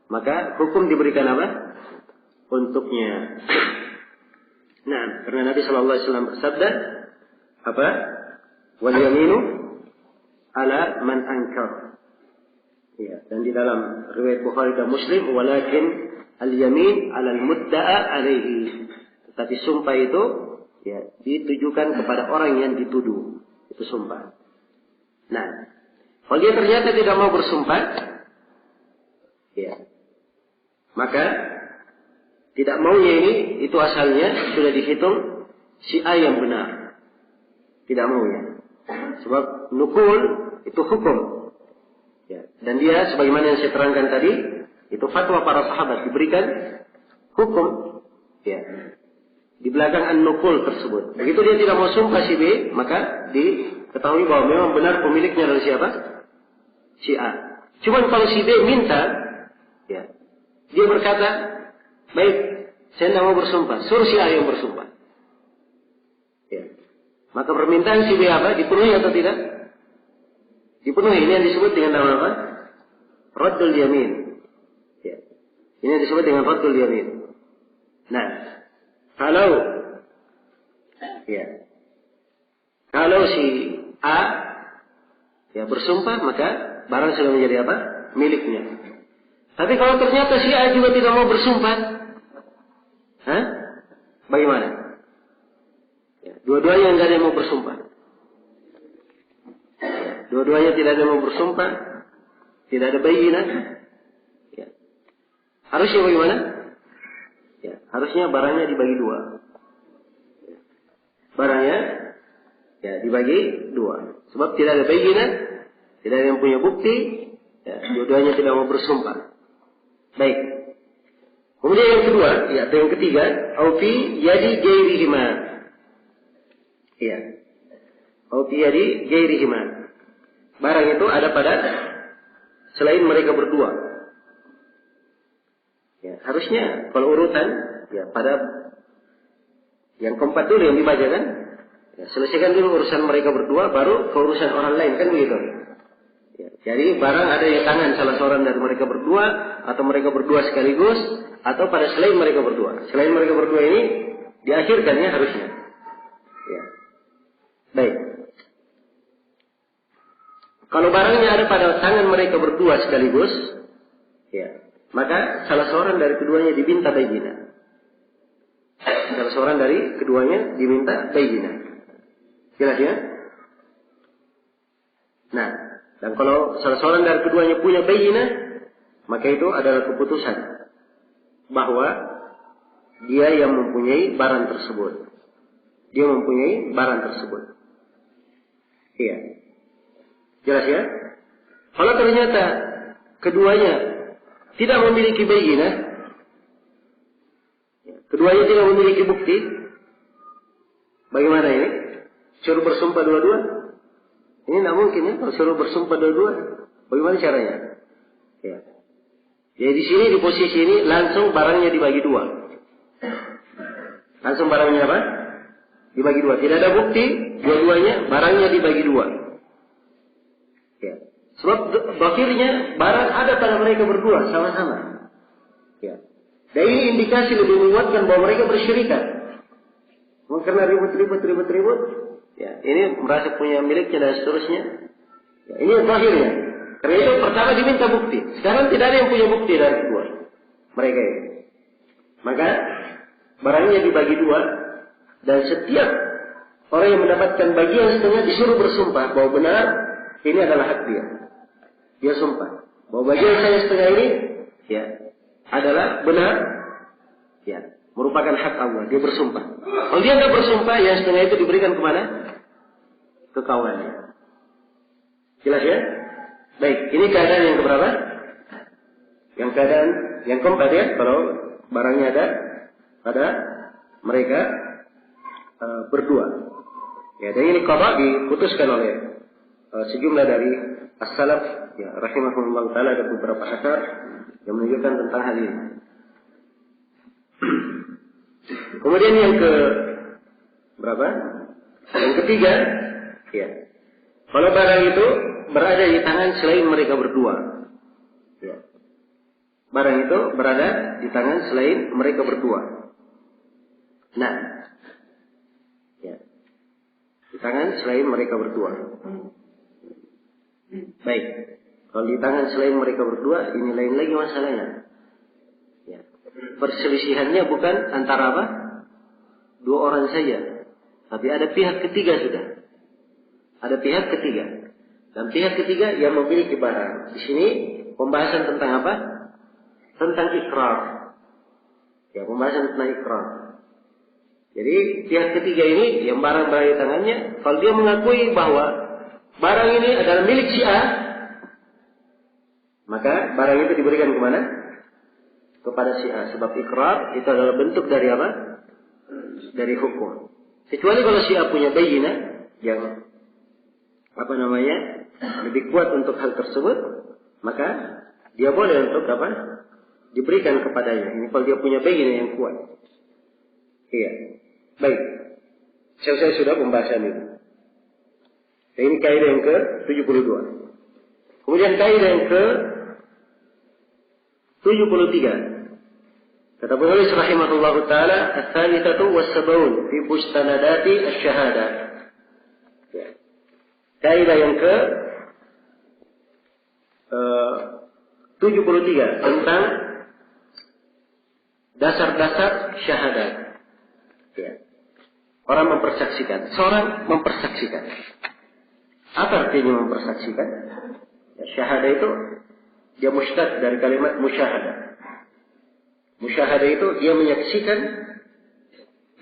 maka hukum diberikan apa? Untuknya. Nah, karena Nabi Shallallahu Alaihi Wasallam bersabda, apa? Wal yaminu ala man ankar. Ya, dan di dalam riwayat Bukhari dan Muslim, walakin al yamin ala al mudda'a alaihi. Tetapi sumpah itu ya ditujukan kepada orang yang dituduh. Itu sumpah. Nah, kalau dia ternyata tidak mau bersumpah, ya, maka tidak maunya ini itu asalnya sudah dihitung si A yang benar. Tidak maunya. Sebab nukul itu hukum. Ya. Dan dia sebagaimana yang saya terangkan tadi, itu fatwa para sahabat diberikan hukum. Ya. Di belakang an-nukul tersebut. Begitu dia tidak mau sumpah si B, maka diketahui bahwa memang benar pemiliknya adalah siapa? Si A. Cuman kalau si B minta, ya, dia berkata, baik, saya tidak mau bersumpah. Suruh si A yang bersumpah. Ya. Maka permintaan si B apa? Dipenuhi atau tidak? Dipenuhi. Ini yang disebut dengan nama apa? Raddul yamin. Ya. Ini yang disebut dengan raddul yamin. Nah, kalau si A ya bersumpah, maka barang sudah menjadi apa? Miliknya. Tapi kalau ternyata si A juga tidak mau bersumpah, bagaimana? Ya, dua-duanya enggak ada yang mau bersumpah. Ya, dua-duanya tidak ada yang mau bersumpah, tidak ada bayyinah. Ya. Harusnya bagaimana? Ya, harusnya barangnya dibagi dua. Ya. Barangnya ya dibagi dua. Sebab tidak ada bayyinah, tidak ada yang punya bukti, ya, dua-duanya tidak mau bersumpah. Baik. Kemudian yang kedua, ya, atau yang ketiga, au fi yadi ghairihima. Iya. Au fi yadi ghairihima. Barang itu ada pada selain mereka berdua. Ya, harusnya kalau urutan ya pada yang keempat dulu yang dibaca kan. Ya, selesaikan dulu urusan mereka berdua, baru ke urusan orang lain kan begitu. Ya, jadi barang ada di tangan salah seorang dari mereka berdua, atau mereka berdua sekaligus, atau pada selain mereka berdua. Selain mereka berdua ini diakhirkannya harusnya. Ya. Baik. Kalau barangnya ada pada tangan mereka berdua sekaligus, ya, maka salah seorang dari keduanya diminta bayyinah. Salah seorang dari keduanya diminta bayyinah. Jelas ya? Nah, dan kalau salah seorang dari keduanya punya bayyinah, maka itu adalah keputusan bahwa dia yang mempunyai barang tersebut. Dia mempunyai barang tersebut. Iya. Jelas ya? Kalau ternyata keduanya tidak memiliki bayyinah, keduanya tidak memiliki bukti, bagaimana ini? Suruh bersumpah dua-dua? Ini tidak mungkin ya, kalau suruh bersumpah dua-dua, bagaimana caranya? Ya. Jadi di sini, di posisi ini, langsung barangnya dibagi dua. Langsung barangnya apa? Dibagi dua. Tidak ada bukti, dua-duanya, barangnya dibagi dua. Ya. Sebab akhirnya barang ada pada mereka berdua, sama-sama. Ya. Dan ini indikasi lebih menguatkan bahwa mereka bersyirikat. Karena ribut. Ya, ini merasa punya miliknya dan seterusnya. Ya, ini zahirnya. Karena itu pertama diminta bukti. Sekarang tidak ada yang punya bukti dari kedua mereka ini. Maka barangnya dibagi dua, dan setiap orang yang mendapatkan bagian setengah disuruh bersumpah bahwa benar ini adalah hak dia. Dia sumpah bahwa bagian saya setengah ini ya adalah benar, ya merupakan hak Allah. Dia bersumpah. Kalau dia tidak bersumpah, yang setengah itu diberikan kemana? Ke kawannya. Jelas ya? Baik, ini keadaan yang keberapa? Yang keadaan yang keempat ya, kalau barangnya ada pada mereka berdua. Ya, dan ini qada diputuskan oleh sejumlah dari as-salaf ya rahimahullah taala, ada beberapa asar yang menunjukkan tentang hal ini. Kemudian yang ke berapa? Yang ketiga, ya. Kalau barang itu berada di tangan selain mereka berdua. Ya. Barang itu berada di tangan selain mereka berdua. Nah, ya. Di tangan selain mereka berdua. Baik. Kalau di tangan selain mereka berdua, ini lain lagi masalahnya. Ya. Perselisihannya bukan antara apa? Dua orang saja, tapi ada pihak ketiga sudah. Ada pihak ketiga. Dan pihak ketiga yang memiliki barang. Di sini pembahasan tentang apa? Tentang ikrar. Ya, pembahasan tentang ikrar. Jadi pihak ketiga ini yang barang berada di tangannya, kalau dia mengakui bahwa barang ini adalah milik si A, maka barang itu diberikan kemana? Kepada si A. Sebab ikrar itu adalah bentuk dari apa? Dari hukum. Kecuali kalau si A punya bayinah yang lebih kuat untuk hal tersebut, maka dia boleh untuk apa? Diberikan kepadanya. Ini kalau dia punya bayinah yang kuat. Iya. Baik. Saya sudah pembahasan ini. Ini kaidah yang ke-72. Kemudian kaidah yang ke-73. Kata penulis rahimahullah taala, "Ats-tsalitsatu was-sab'un fi mustanadati asy-syahadah." Ya. Kaidah yang ke 73 tentang dasar-dasar syahadat. Ya. Orang mempersaksikan, seorang mempersaksikan. Apa artinya mempersaksikan? Ya, syahadah itu dia mustaq dari kalimat musyahadah. Musyahadah itu dia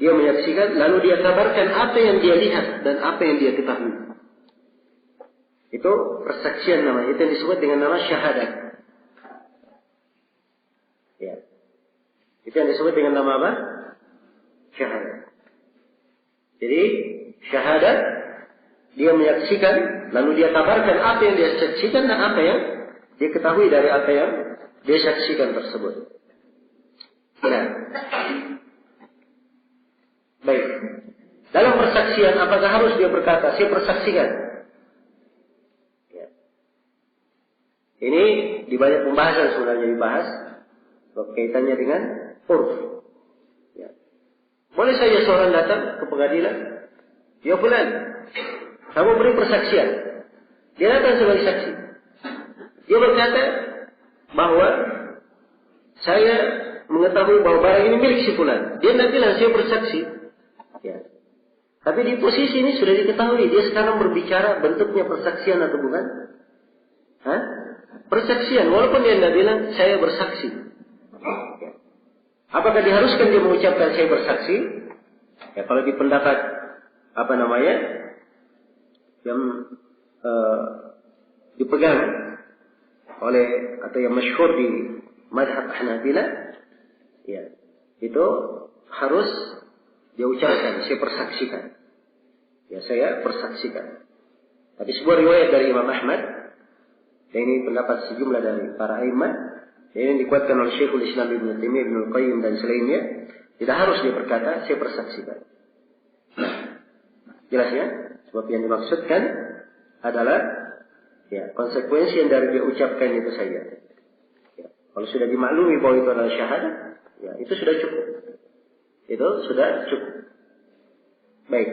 menyaksikan lalu dia kabarkan apa yang dia lihat dan apa yang dia ketahui. Itu persaksian namanya, itu yang disebut dengan nama syahadat. Ya. Itu yang disebut dengan nama apa? Syahadat. Jadi syahadat dia menyaksikan lalu dia kabarkan apa yang dia saksikan dan apa yang dia ketahui dari apa yang dia saksikan tersebut. Nah. Baik. Dalam persaksian apakah harus dia berkata saya persaksikan? Ya. Ini di banyak pembahasan sebenarnya dibahas kaitannya dengan urf. Ya. Boleh saja seorang datang ke pengadilan, ya fulan, kamu beri persaksian. Dia datang sebagai saksi. Dia berkata bahwa saya mengetahui bahwa barang ini milik si fulan. Dia tidak bilang saya bersaksi. Ya. Tapi di posisi ini sudah diketahui dia sekarang berbicara bentuknya persaksian atau bukan? Hah? Persaksian, walaupun dia tidak bilang saya bersaksi. Ya. Apakah diharuskan dia mengucapkan saya bersaksi? Ya, kalau di pendapat yang dipegang oleh atau yang masyhur di mazhab Hanabilah, ya, itu harus dia ucapkan saya persaksikan. Ya, saya persaksikan. Tapi sebuah riwayat dari Imam Ahmad, dan ini pendapat sejumlah dari para imam, dan ini dikuatkan oleh Syekhul Islam Ibnu Taimiyah, Ibnu Qayyim dan selainnya, tidak harus dia berkata saya persaksikan. Nah, jelas ya? Sebab yang dimaksudkan adalah ya, konsekuensi yang dari dia ucapkan itu saja. Ya, kalau sudah dimaklumi bahwa itu adalah syahadat, ya itu sudah cukup. Itu sudah cukup. Baik.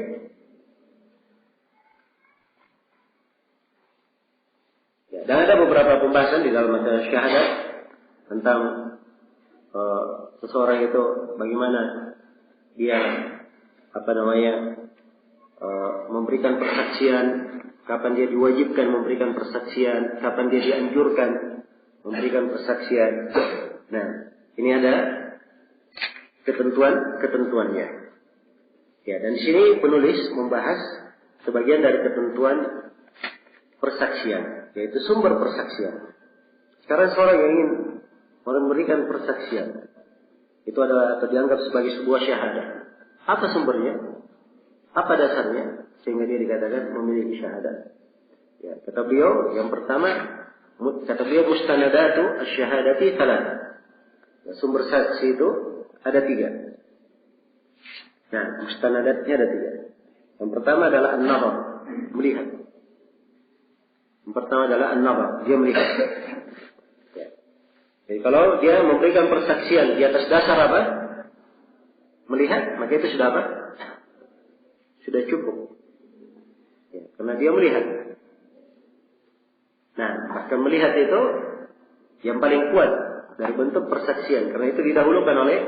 Ya, dan ada beberapa pembahasan di dalam masalah syahadat tentang seseorang itu bagaimana dia memberikan persaksian, kapan dia diwajibkan memberikan persaksian, kapan dia dianjurkan memberikan persaksian. Nah, ini ada ketentuannya. Ya, dan di sini penulis membahas sebagian dari ketentuan persaksian, yaitu sumber persaksian. Sekarang seorang yang ingin memberikan persaksian, itu adalah atau dianggap sebagai sebuah syahadah. Apa sumbernya? Apa dasarnya sehingga dia dikatakan memiliki syahadah? Ya, kata beliau yang pertama, kata beliau mustanadatu asy-syahadati thalatha. Ya, sumber saksi itu ada 3. Nah, mustanadatnya ada 3. Yang pertama adalah an-nazar, melihat. Yang pertama adalah an-nazar, dia melihat. Ya. Jadi kalau dia memberikan persaksian di atas dasar apa? Melihat, maka itu sudah apa? Sudah cukup. Ya, karena dia melihat. Nah, bahkan melihat itu yang paling kuat dari bentuk persaksian, karena itu didahulukan oleh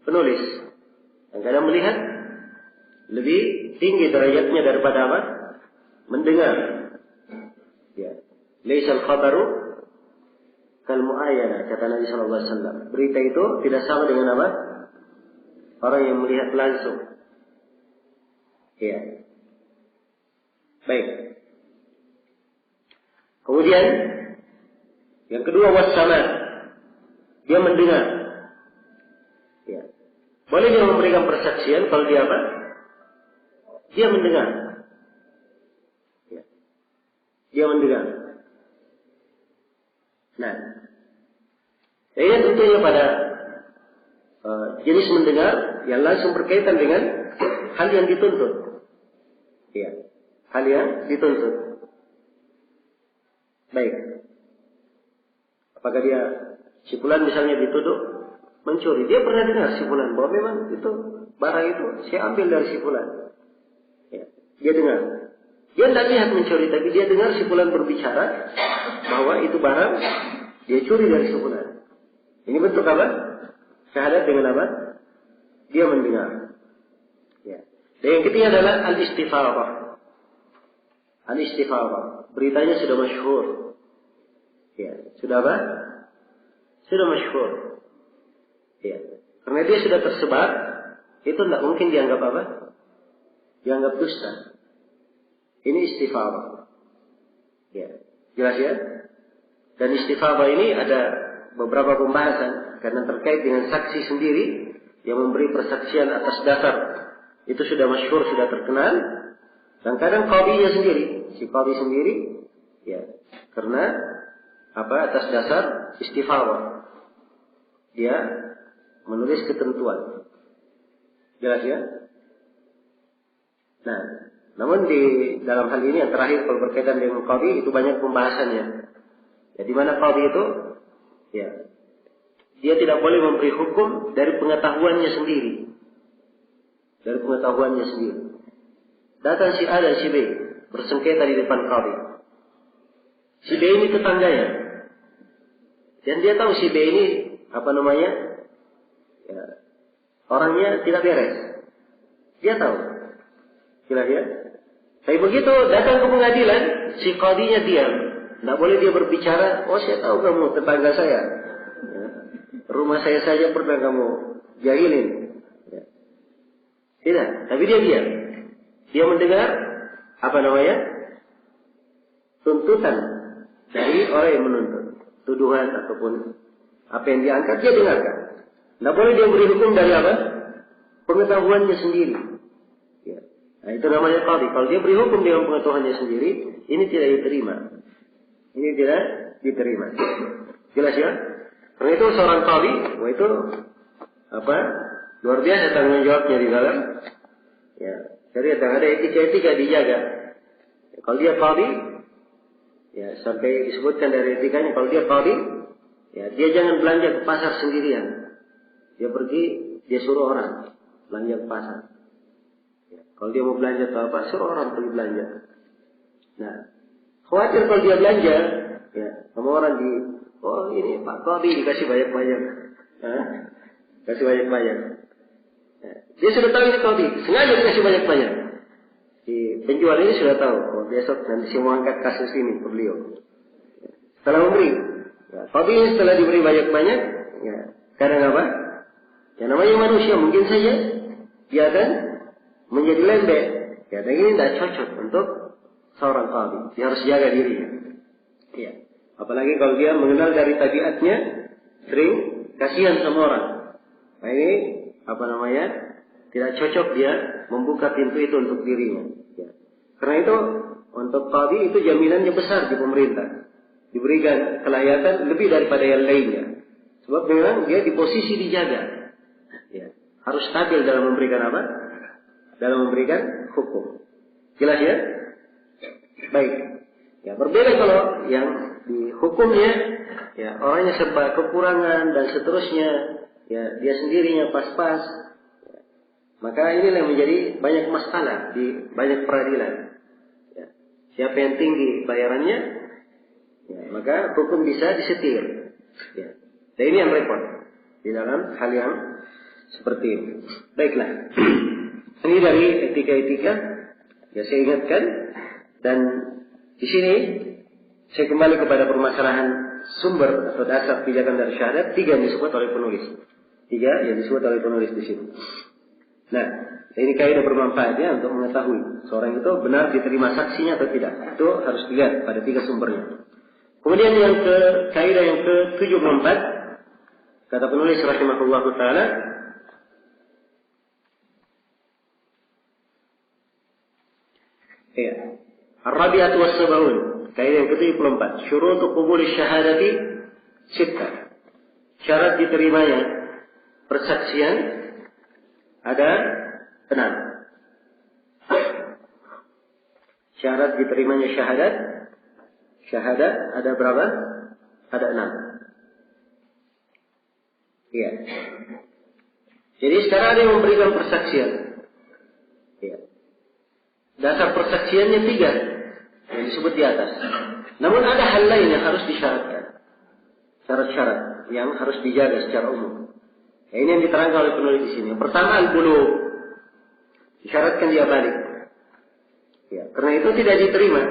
penulis. Yang kadang melihat lebih tinggi derajatnya daripada apa? Mendengar. Ya. Laisal khabaru kal mu'ayyana, kata Nabi sallallahu alaihi wasallam. Berita itu tidak sama dengan apa? Orang yang melihat langsung. Ya. Baik. Kemudian yang kedua wassama, dia mendengar. Ya. Boleh dia memberikan persaksian kalau dia apa? Dia mendengar. Ya. Dia mendengar. Nah, ini tentunya pada jenis mendengar yang langsung berkaitan dengan hal yang dituntut. Ya. Hal yang dituntut. Baik. Apakah dia si fulan misalnya dituduh mencuri, dia pernah dengar si fulan bahwa memang itu barang itu saya ambil dari si fulan. Ya, dia dengar. Dia tidak lihat mencuri, tapi dia dengar si fulan berbicara bahwa itu barang dia curi dari si fulan. Ini bentuk apa? Syahadat dengan apa? Dia mendengar. Ya. Dan yang ketiga adalah al-istifadhah. Al-istifadhah. Beritanya sudah masyhur. Ya, sudah apa? Sudah masyhur. Ya. Karena dia sudah tersebar, itu tidak mungkin dianggap apa? Dianggap dusta. Ini istifadhah. Ya, jelas ya? Dan istifadhah ini ada beberapa pembahasan karena terkait dengan saksi sendiri yang memberi persaksian atas dasar itu sudah masyhur, sudah terkenal. Dan kadang qadhinya sendiri, si qadhi sendiri, ya, karena apa? Atas dasar istifadhah. Dia menulis ketentuan. Jelas ya? Nah, namun di dalam hal ini yang terakhir kalau berkaitan dengan qadhi itu banyak pembahasannya. Ya, di mana qadhi itu ya dia tidak boleh memberi hukum dari pengetahuannya sendiri. Dari pengetahuannya sendiri. Datang si A dan si B bersengketa di depan qadhi. Si B ini tetangganya. Dan dia tahu si B ini apa namanya? Ya, orangnya tidak beres. Dia tahu. Jelas ya? Tapi begitu datang ke pengadilan, si qadhinya diam. Tidak boleh dia berbicara, oh saya tahu kamu tetangga saya. Ya. Rumah saya saja pernah kamu jahilin. Ya. Tidak, tapi dia diam. Dia mendengar, apa namanya? Tuntutan dari orang yang menuntut. Tuduhan ataupun apa yang diangkat, dia dengarkan. Tidak boleh dia beri hukum dari apa? Pengetahuannya sendiri. Ya. Nah, itu namanya qadhi. Kalau dia beri hukum dengan pengetahuannya sendiri, ini tidak diterima. Ini tidak diterima. Jelas ya? Karena itu seorang qadhi, wah itu apa? Luar biasa tanggung jawabnya di dalam. Ya, jadi ada etika-etika dijaga. Ya, kalau dia qadhi, ya sampai disebutkan dari etikanya, kalau dia qadhi, ya dia jangan belanja ke pasar sendirian. Dia pergi, dia suruh orang belanja ke pasar. Ya, kalau dia mau belanja atau apa, suruh orang pergi belanja. Nah, khawatir kalau dia belanja, ya, sama orang oh ini Pak Qadhi dikasih banyak-banyak, kasih banyak-banyak. Ya, dia sudah tahu ini Qadhi, sengaja dikasih banyak-banyak. Si penjual ini sudah tahu, oh besok nanti saya mau angkat kasus ini ke beliau. Ya, setelah memberi, ya, Qadhi ini setelah diberi banyak-banyak, ya, kadang apa? Ya namanya manusia mungkin saja dia akan menjadi lembek. Ya, dan ini tidak cocok untuk seorang qadhi. Dia harus jaga dirinya. Ya. Apalagi kalau dia mengenal dari tabiatnya sering kasihan sama orang. Nah ini tidak cocok dia membuka pintu itu untuk dirinya. Ya. Karena itu untuk qadhi itu jaminannya besar di pemerintah. Diberikan kelayakan lebih daripada yang lainnya. Sebab memang dia di posisi dijaga. Ya. Harus stabil dalam memberikan apa? Dalam memberikan hukum. Jelas ya? Baik. Ya, berbeda kalau yang di hukumnya, ya orangnya serba kekurangan dan seterusnya, ya dia sendirinya pas-pas. Ya. Maka inilah yang menjadi banyak masalah di banyak peradilan. Ya. Siapa yang tinggi bayarannya, ya, maka hukum bisa disetir. Ya. Dan ini yang repot di dalam hal yang seperti ini. Baiklah. Ini dari etika-etika. Ya saya ingatkan. Dan di sini saya kembali kepada permasalahan sumber atau dasar pijakan dari syahadat. 3 yang disebut oleh penulis. 3 yang disebut oleh penulis di sini. Nah, ini kaidah bermanfaat ya untuk mengetahui seorang itu benar diterima saksinya atau tidak. Itu harus dilihat pada 3 sumbernya. Kemudian yang kaidah yang ke-74 kata penulis rahimahullahu taala, ya. Ar-Rabi'atu was-Sab'un. Kaidah yang ke-74. Syurutu qubuli syahadati 6. Syarat diterimanya persaksian ada 6. Syarat diterimanya syahadat ada berapa? Ada 6. Iya. Jadi sekarang ada yang memberikan persaksian. Iya. Dasar persaksiannya 3 yang disebut di atas. Namun ada hal lain yang harus disyaratkan. Syarat-syarat yang harus dijaga secara umum. Ya, ini yang diterangkan oleh penulis di sini. Yang pertama al-bulugh. Disyaratkan dia balik. Ya, karena itu tidak diterima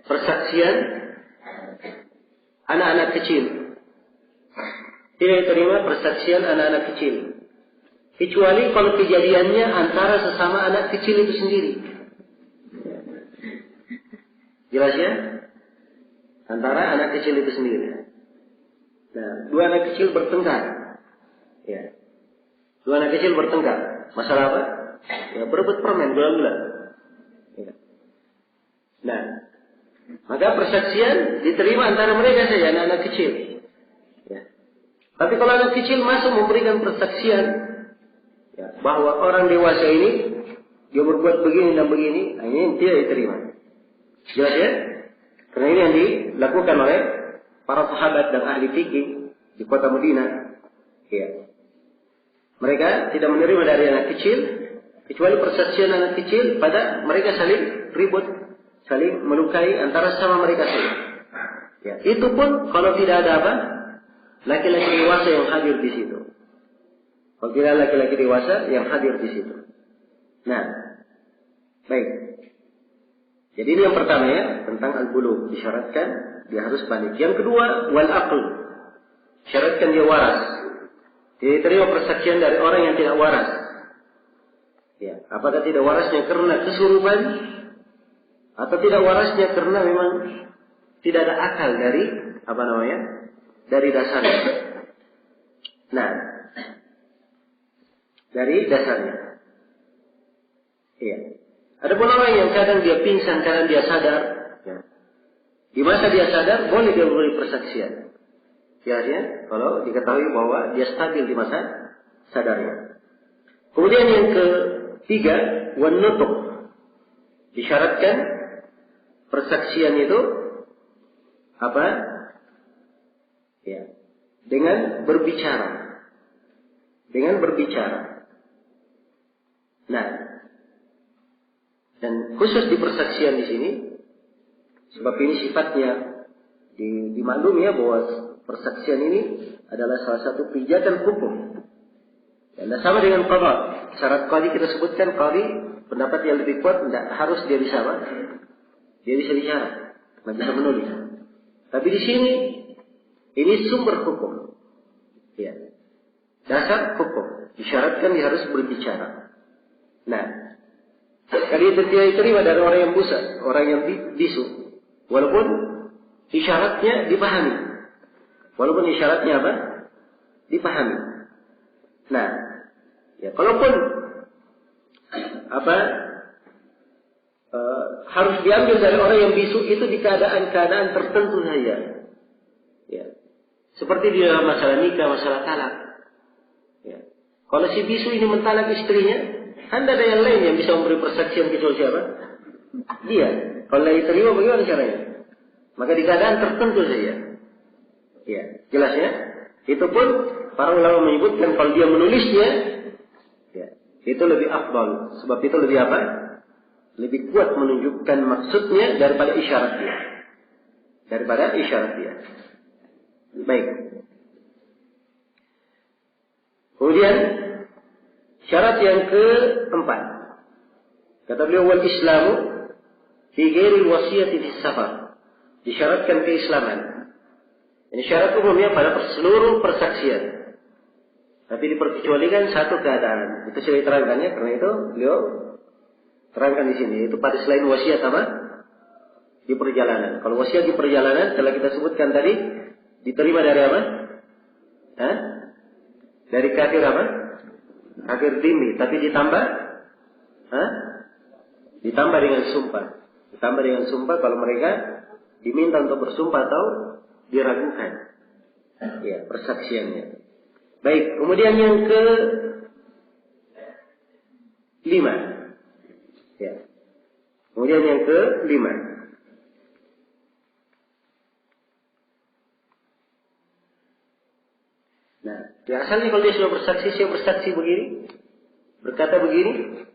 persaksian anak-anak kecil. Tidak diterima persaksian anak-anak kecil. Kecuali kalau kejadiannya antara sesama anak kecil itu sendiri. Jelas ya? Antara anak kecil itu sendiri. Nah, 2 anak kecil bertengkar. Ya. 2 anak kecil bertengkar. Masalah apa? Ya, berebut permen, gula-gula. Ya. Nah, maka persaksian diterima antara mereka saja, anak-anak kecil. Ya. Tapi kalau anak kecil masuk memberikan persaksian, ya, bahwa orang dewasa ini dia berbuat begini dan begini, nah ini tidak diterima. Jelas ya? Karena ini yang dilakukan oleh para sahabat dan ahli fikih di kota Madinah. Ya. Mereka tidak menerima dari anak kecil kecuali persaksian anak kecil pada mereka saling ribut, saling melukai antara sama mereka sendiri. Ya. Itu pun kalau tidak ada apa? Laki-laki dewasa yang hadir di situ. Kalau tidak laki-laki dewasa yang hadir di situ. Nah, baik. Jadi ini yang pertama ya, tentang al-bulugh. Disyaratkan dia harus balik. Yang kedua, wal aql. Syaratkan dia waras. Dia terima persaksian dari orang yang tidak waras. Ya, apakah tidak warasnya karena kesurupan atau tidak warasnya karena memang tidak ada akal dari dari dasarnya. Nah, dari dasarnya. Iya. Ada pun orang yang kadang dia pingsan, kadang dia sadar. Ya. Di masa dia sadar, boleh dia memberi persaksian. Ya, kalau diketahui bahwa dia stabil di masa sadarnya. Kemudian yang ketiga, wan nutuq. Disyaratkan persaksian itu apa? Ya, dengan berbicara. Dengan berbicara. Nah, dan khusus di persaksian di sini, sebab ini sifatnya dimaklumi ya bahwa persaksian ini adalah salah satu pijakan hukum. Dan sama dengan qadha. Syarat qadhi kita sebutkan qadhi pendapat yang lebih kuat tidak harus dia bisa apa? Dia bisa bicara, tidak bisa menulis. Tapi di sini ini sumber hukum. Ya. Dasar hukum. Disyaratkan dia harus berbicara. Nah, Kali itu tidak diterima dari orang yang busa, orang yang bisu. Walaupun isyaratnya dipahami. Walaupun isyaratnya apa? Dipahami. Nah, ya kalaupun harus diambil dari orang yang bisu itu di keadaan-keadaan tertentu saja. Ya. Seperti di dalam masalah nikah, masalah talak. Ya. Kalau si bisu ini mentalak istrinya, kan ada yang lain yang bisa memberi persaksian kecuali siapa? Dia. Kalau diterima bagaimana caranya? Maka di keadaan tertentu saja. Ya, jelas ya? Itu pun para ulama menyebutkan kalau dia menulisnya, ya, itu lebih afdal. Sebab itu lebih apa? Lebih kuat menunjukkan maksudnya daripada isyarat dia. Daripada isyarat dia. Baik. Kemudian syarat yang keempat. Kata beliau, wal Islamu fi ghairi wasiyati fi safar. Disyaratkan keislaman. Ini syarat umumnya pada seluruh persaksian. Tapi diperkecualikan satu keadaan. Itu sudah diterangkannya, karena itu beliau terangkan di sini. Itu pada selain wasiat apa? Di perjalanan. Kalau wasiat di perjalanan, telah kita sebutkan tadi, diterima dari apa? Hah? Dari kafir apa? Kafir dhimmi. Tapi ditambah? Hah? Ditambah dengan sumpah. Ditambah dengan sumpah kalau mereka diminta untuk bersumpah atau diragukan. Ya, persaksiannya. Baik, kemudian yang ke-5. Ya. Kemudian yang ke-5. Nah, ya asalnya kalau dia sudah bersaksi begini, berkata begini,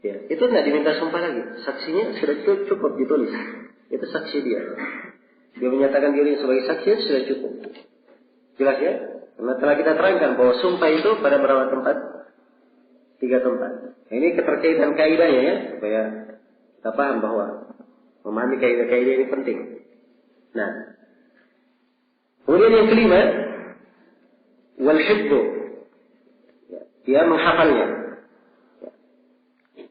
ya, itu tidak diminta sumpah lagi. Saksinya sudah cukup ditulis. Itu saksi dia. Dia menyatakan diri sebagai saksi sudah cukup. Jelas ya? Karena telah kita terangkan bahwa sumpah itu pada berapa tempat? 3 tempat. Nah, ini keterkaitan kaidahnya ya, supaya kita paham bahwa memahami kaidah-kaidah ini penting. Nah, kemudian yang kelima, wal hifdzu. Ya, dia menghafalnya. Ya.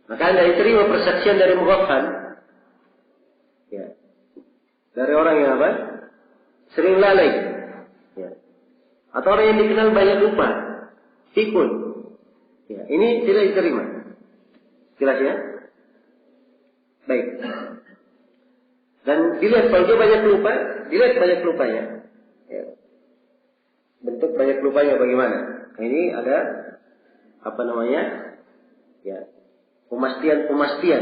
Maka anda diterima persaksian dari mughaffal. Ya. Dari orang yang apa? Sering lalai. Ya. Atau orang yang dikenal banyak lupa. Pikun. Ya, ini tidak diterima. Jelas ya? Baik. Dan dilihat kalau dia banyak lupa, dilihat banyak lupanya. Ya. Bentuk banyak lupanya bagaimana? Nah, ini ada ya, pemastian.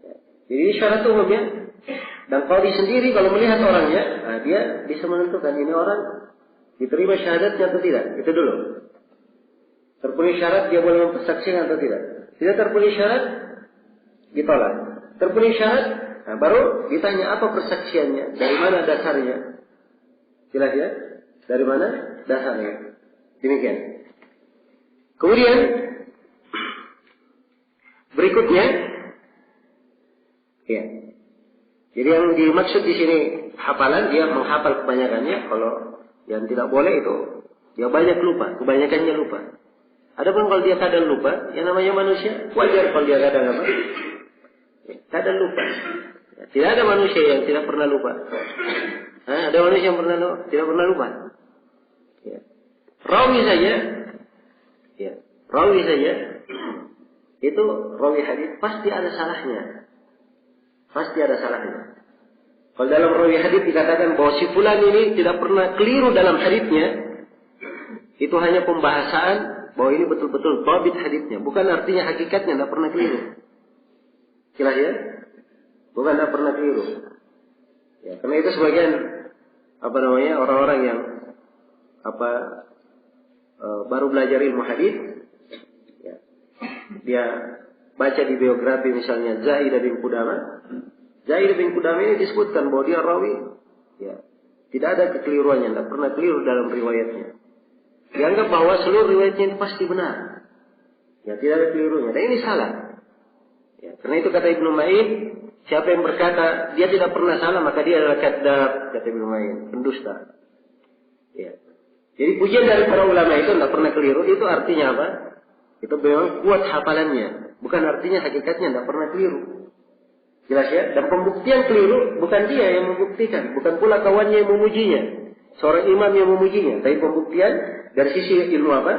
Ya. Jadi syarat umumnya. Dan kalau dia sendiri kalau melihat orangnya, nah dia bisa menentukan ini orang diterima syahadatnya atau tidak. Itu dulu. Terpenuhi syarat dia boleh mempersaksikan atau tidak. Tidak terpenuhi syarat, ditolak. Terpenuhi syarat, nah baru ditanya apa persaksiannya, dari mana dasarnya. Jelas ya? Dari mana dasarnya. Demikian. Kemudian berikutnya, ya. Jadi yang dimaksud di sini hafalan, dia menghafal kebanyakannya. Kalau yang tidak boleh itu dia banyak lupa, kebanyakannya lupa. Adapun kalau dia kadang lupa, yang namanya manusia wajar kalau dia kadang apa? Kadang lupa. Ya, tidak ada manusia yang tidak pernah lupa. Ada manusia yang tidak pernah lupa. Ya. Rawi saja, itu rawi hadis pasti ada salahnya. Kalau dalam rawi hadis dikatakan bahwa si fulan ini tidak pernah keliru dalam hadisnya, itu hanya pembahasan bahwa ini betul-betul dhabit hadisnya, bukan artinya hakikatnya tidak pernah keliru. Jelas ya? Bukan tidak pernah keliru. Ya, karena itu sebagian orang-orang yang baru belajar ilmu hadis, ya, dia baca di biografi misalnya Zaid bin Qudamah. Zaid bin Qudamah ini disebutkan bahwa dia rawi, ya, tidak ada kekeliruannya, tidak pernah keliru dalam riwayatnya. Dianggap bahwa seluruh riwayatnya itu pasti benar. Ya, tidak ada kelirunya. Dan ini salah. Ya, karena itu kata Ibnu Ma'in, siapa yang berkata dia tidak pernah salah, maka dia adalah kadzdzab, kata Ibnu Ma'in, pendusta. Ya. Jadi pujian dari para ulama itu tidak pernah keliru, itu artinya apa? Itu memang kuat hafalannya. bukan artinya hakikatnya tidak pernah keliru. Jelas ya? Dan pembuktian keliru bukan dia yang membuktikan, bukan pula kawannya yang memujinya, seorang imam yang memujinya, tapi pembuktian dari sisi ilmu apa?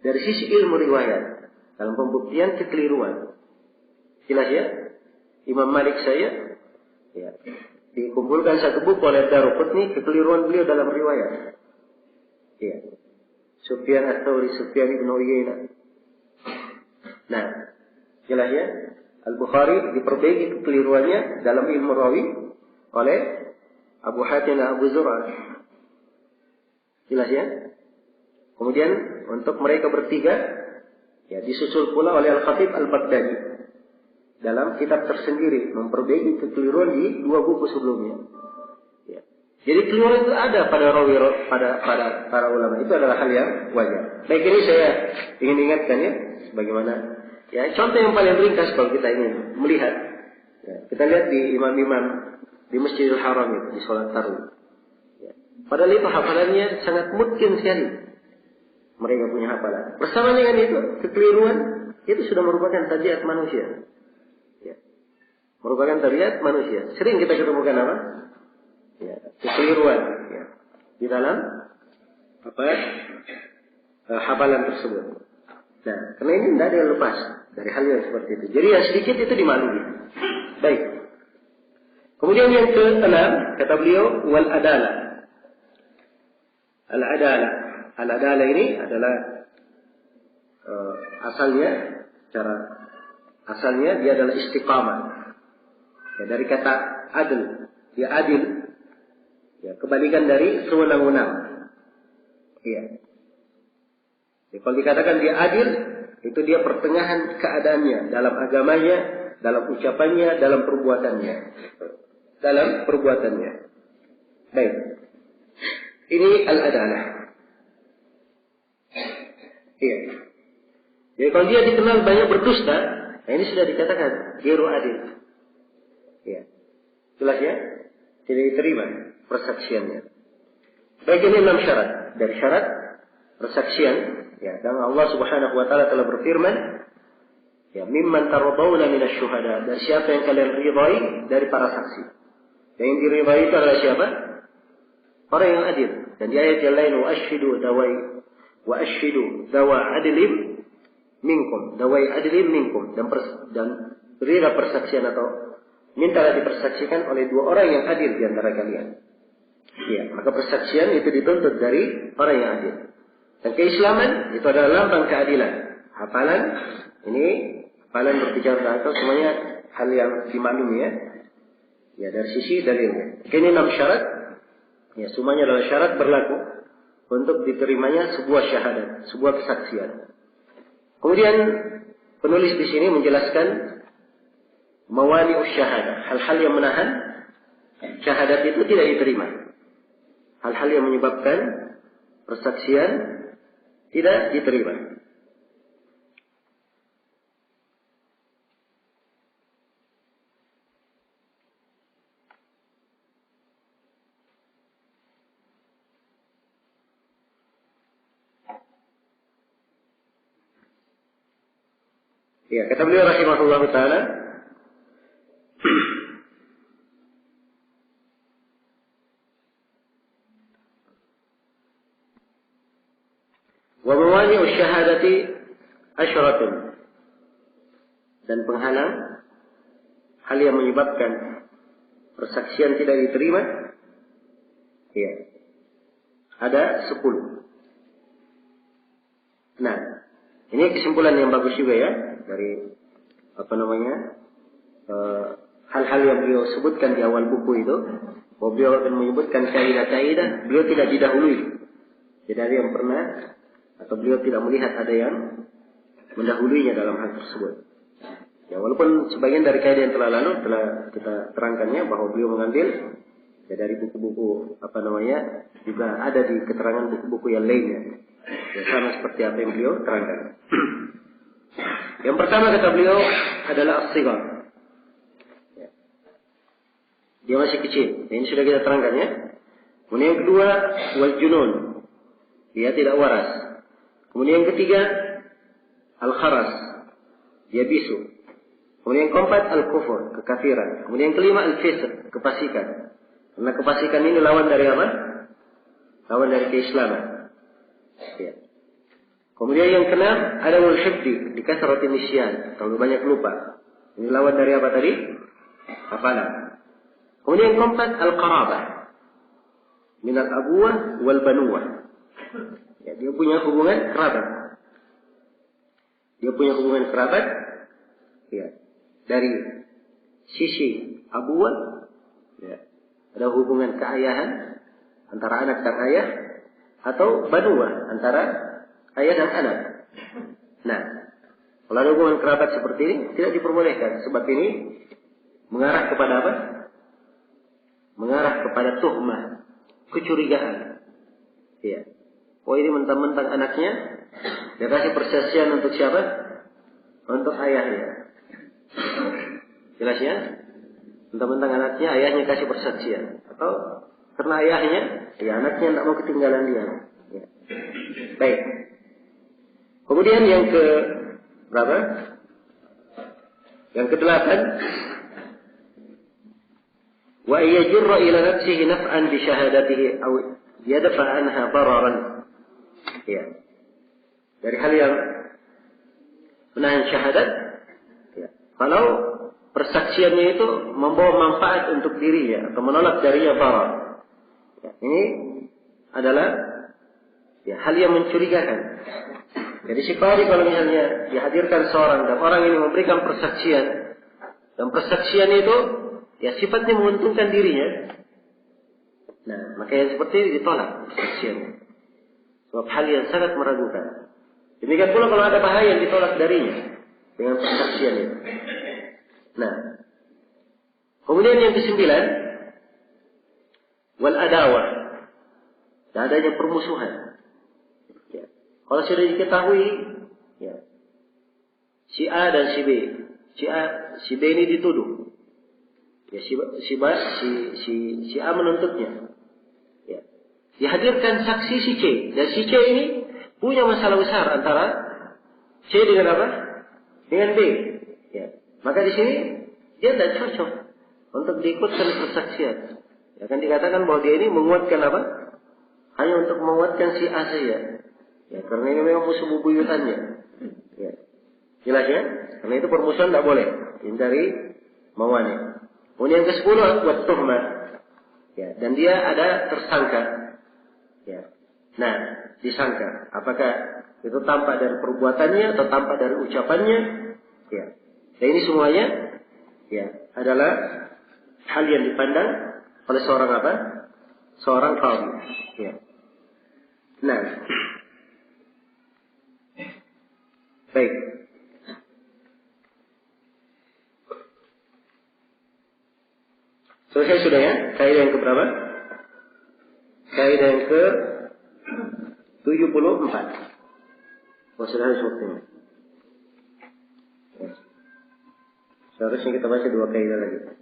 Dari sisi ilmu riwayat. Dalam pembuktian kekeliruan. Jelas ya? Imam Malik saya ya, dikumpulkan satu buku oleh Daruqutni kekeliruan beliau dalam riwayat. Ya. Sufyan Ats-Tsauri, Sufyan Ibn Uyainah. Nah, jelas ya? Al-Bukhari diperbaiki kekeliruannya dalam ilmu rawi oleh Abu Hatim dan Abu Zur'ah. Jelas ya? Kemudian untuk mereka bertiga ya disusul pula oleh Al-Khatib Al-Baghdadi dalam kitab tersendiri memperbaiki kekeliruan di dua buku sebelumnya. Ya. Jadi keliruan itu ada pada rawi pada para ulama, itu adalah hal yang wajar. Baik, ini saya ingin ingatkan ya sebagaimana ya contoh yang paling ringkas kalau kita ingin melihat. Ya, kita lihat di imam-imam di Masjidil Haram itu di sholat tarawih. Ya. Padahal itu hafalannya sangat mungkin sekali. Mereka punya hafalan. Bersama dengan itu kekeliruan itu sudah merupakan tabiat manusia. Ya. Merupakan tabiat manusia. Sering kita ketemukan apa? Ya, kekeliruan ya, di dalam apa hafalan tersebut. Nah, karena ini tidak ada yang lepas dari hal yang seperti itu. Jadi yang sedikit itu dimaklumi. Baik. Kemudian yang ke-6 kata beliau wal adalah. Al adalah. Al adalah ini adalah asalnya dia adalah istiqamah. Ya, dari kata adil, dia adil. Ya, kebalikan dari sewenang-wenang. Iya. Ya, kalau dikatakan dia adil, itu dia pertengahan keadaannya dalam agamanya, dalam ucapannya, dalam perbuatannya. Baik. Ini al-adalah. Iya. Jadi kalau dia dikenal banyak berdusta, nah ini sudah dikatakan ghairu adil. Iya. Jelas ya? Tidak diterima persaksiannya. Baik, ini 6 syarat. Dari syarat persaksian, ya, dan Allah Subhanahu wa taala telah berfirman, ya, mimman tardawna minasy syuhada, dari siapa yang kalian ridai dari para saksi. Dan yang diridai itu adalah siapa? Orang yang adil. Dan di ayat yang lain wa ashidu dawa adilin minkum, dawai adilin minkum, dan berilah persaksian atau mintalah dipersaksikan oleh 2 orang yang adil di antara kalian. Ya, maka persaksian itu dituntut dari orang yang adil. Dan keislaman itu adalah lambang keadilan. Hafalan ini hafalan berbicara atau semuanya hal yang dimaklumi ya. Ya, dari sisi dalilnya. Ini 6 syarat. Ya, semuanya adalah syarat berlaku untuk diterimanya sebuah syahadat, sebuah kesaksian. Kemudian penulis di sini menjelaskan mawani'us syahadah, hal-hal yang menahan syahadat itu tidak diterima. Hal-hal yang menyebabkan persaksian tidak diterima. Ya, kata beliau rahimahullah ta'ala, wa mawani'u syahadati asyaratun, dan penghalang hal yang menyebabkan persaksian tidak diterima, ya, ada 10. Nah, ini kesimpulan yang bagus juga ya dari hal-hal yang beliau sebutkan di awal buku itu. Bahwa beliau akan menyebutkan kaidah-kaidah, beliau tidak didahului. Tidak ada yang pernah atau beliau tidak melihat ada yang mendahuluinya dalam hal tersebut. Ya, walaupun sebagian dari kaidah yang telah lalu telah kita terangkannya bahwa beliau mengambil ya, dari buku-buku juga ada di keterangan buku-buku yang lainnya. Ya, sama seperti apa yang beliau terangkan. Yang pertama kata beliau adalah as-sighar. Ya. Dia masih kecil. Ini sudah kita terangkan ya. Kemudian yang kedua wal junun. Dia tidak waras. Kemudian yang ketiga al-kharas. dia bisu. Kemudian yang keempat al-kufur, kekafiran. Kemudian yang kelima al-fisq, kefasikan. Karena kefasikan ini lawan dari apa? Lawan dari keislaman. Ya. Kemudian yang keenam ada al-hifdi, dikasratin nisyan, terlalu banyak lupa. Ini lawan dari apa tadi? Hafalan. Kemudian yang keempat al-qarabah, min al-abuwah wal banuwah. Ya, dia punya hubungan kerabat. Dia punya hubungan kerabat. Ya. Dari sisi abuwah, ya, ada hubungan keayahan antara anak dan ayah, atau banuwah antara ayah dan anak. Nah, kalau ada hubungan kerabat seperti ini tidak diperbolehkan, sebab ini mengarah kepada apa? Mengarah kepada tuhmah, kecurigaan. Ya. Oh, ini mentang-mentang anaknya, dia kasih persaksian untuk siapa? Untuk ayahnya. Jelas ya? Mentang-mentang anaknya, ayahnya kasih persaksian. Atau karena ayahnya, ya anaknya tidak mau ketinggalan dia. Ya. Baik. Kemudian yang ke berapa? Yang ke-8. Wa yajurra ila nafsihi naf'an bi syahadatihi aw yadfa anha dararan. Ya. Dari hal yang menahan syahadat, ya. Kalau persaksiannya itu membawa manfaat untuk dirinya atau menolak darinya darar. Ya. Ini adalah ya, hal yang mencurigakan. Jadi si qari kalau misalnya dihadirkan seorang dan orang ini memberikan persaksian, dan persaksian itu ya sifatnya menguntungkan dirinya, nah maka yang seperti ini ditolak persaksiannya. Sebab hal yang sangat meragukan. Demikian pula kalau ada bahaya yang ditolak darinya dengan persaksian itu. Nah, kemudian yang ke-9, wal adawah, adanya permusuhan. Ya. Kalau sudah diketahui, ya, si A dan si B, si B ini dituduh, ya, si A menuntutnya, ya, dihadirkan saksi si C, dan si C ini punya masalah besar antara C dengan apa? Dengan B. Ya. Maka di sini dia tidak cocok untuk diikutkan persaksian. Ya kan dikatakan bahwa dia ini menguatkan apa? Hanya untuk menguatkan si A saja. Ya, karena ini memang musuh bubuyutannya. Ya. Jelas ya? Karena itu permusuhan tidak boleh. Hindari mawani. Kemudian yang ke-10 buat tuhmah. Ya, dan dia ada tersangka. Ya. Nah, disangka. Apakah itu tampak dari perbuatannya atau tampak dari ucapannya? Ya. Dan ini semuanya ya adalah hal yang dipandang oleh seorang apa? Seorang qadhi. Ya. Nah. Baik. Selesai sudah ya? Kaidah yang keberapa? Kaidah yang ke-74. Oh, sudah habis waktunya. Ya. Seharusnya kita baca 2 kaidah lagi.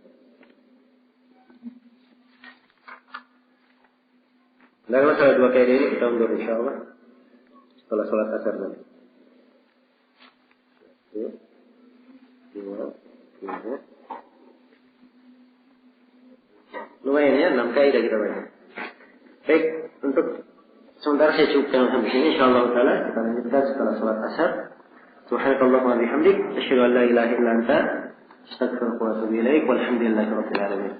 Nah, kalau salah 2 kaidah ini kita undur insyaAllah setelah sholat asar nanti. 1, 2, 3. Lumayan ya, 6 kaidah kita baca. Baik, untuk sementara saya cukupkan sampai sini. InsyaAllah ta'ala kita lanjutkan setelah sholat asar. Subhanakallahumma wa bihamdik, asyhadu an la ilaha illa anta, astaghfiruka wa atubu ilaik, walhamdulillahi rabbil alamin.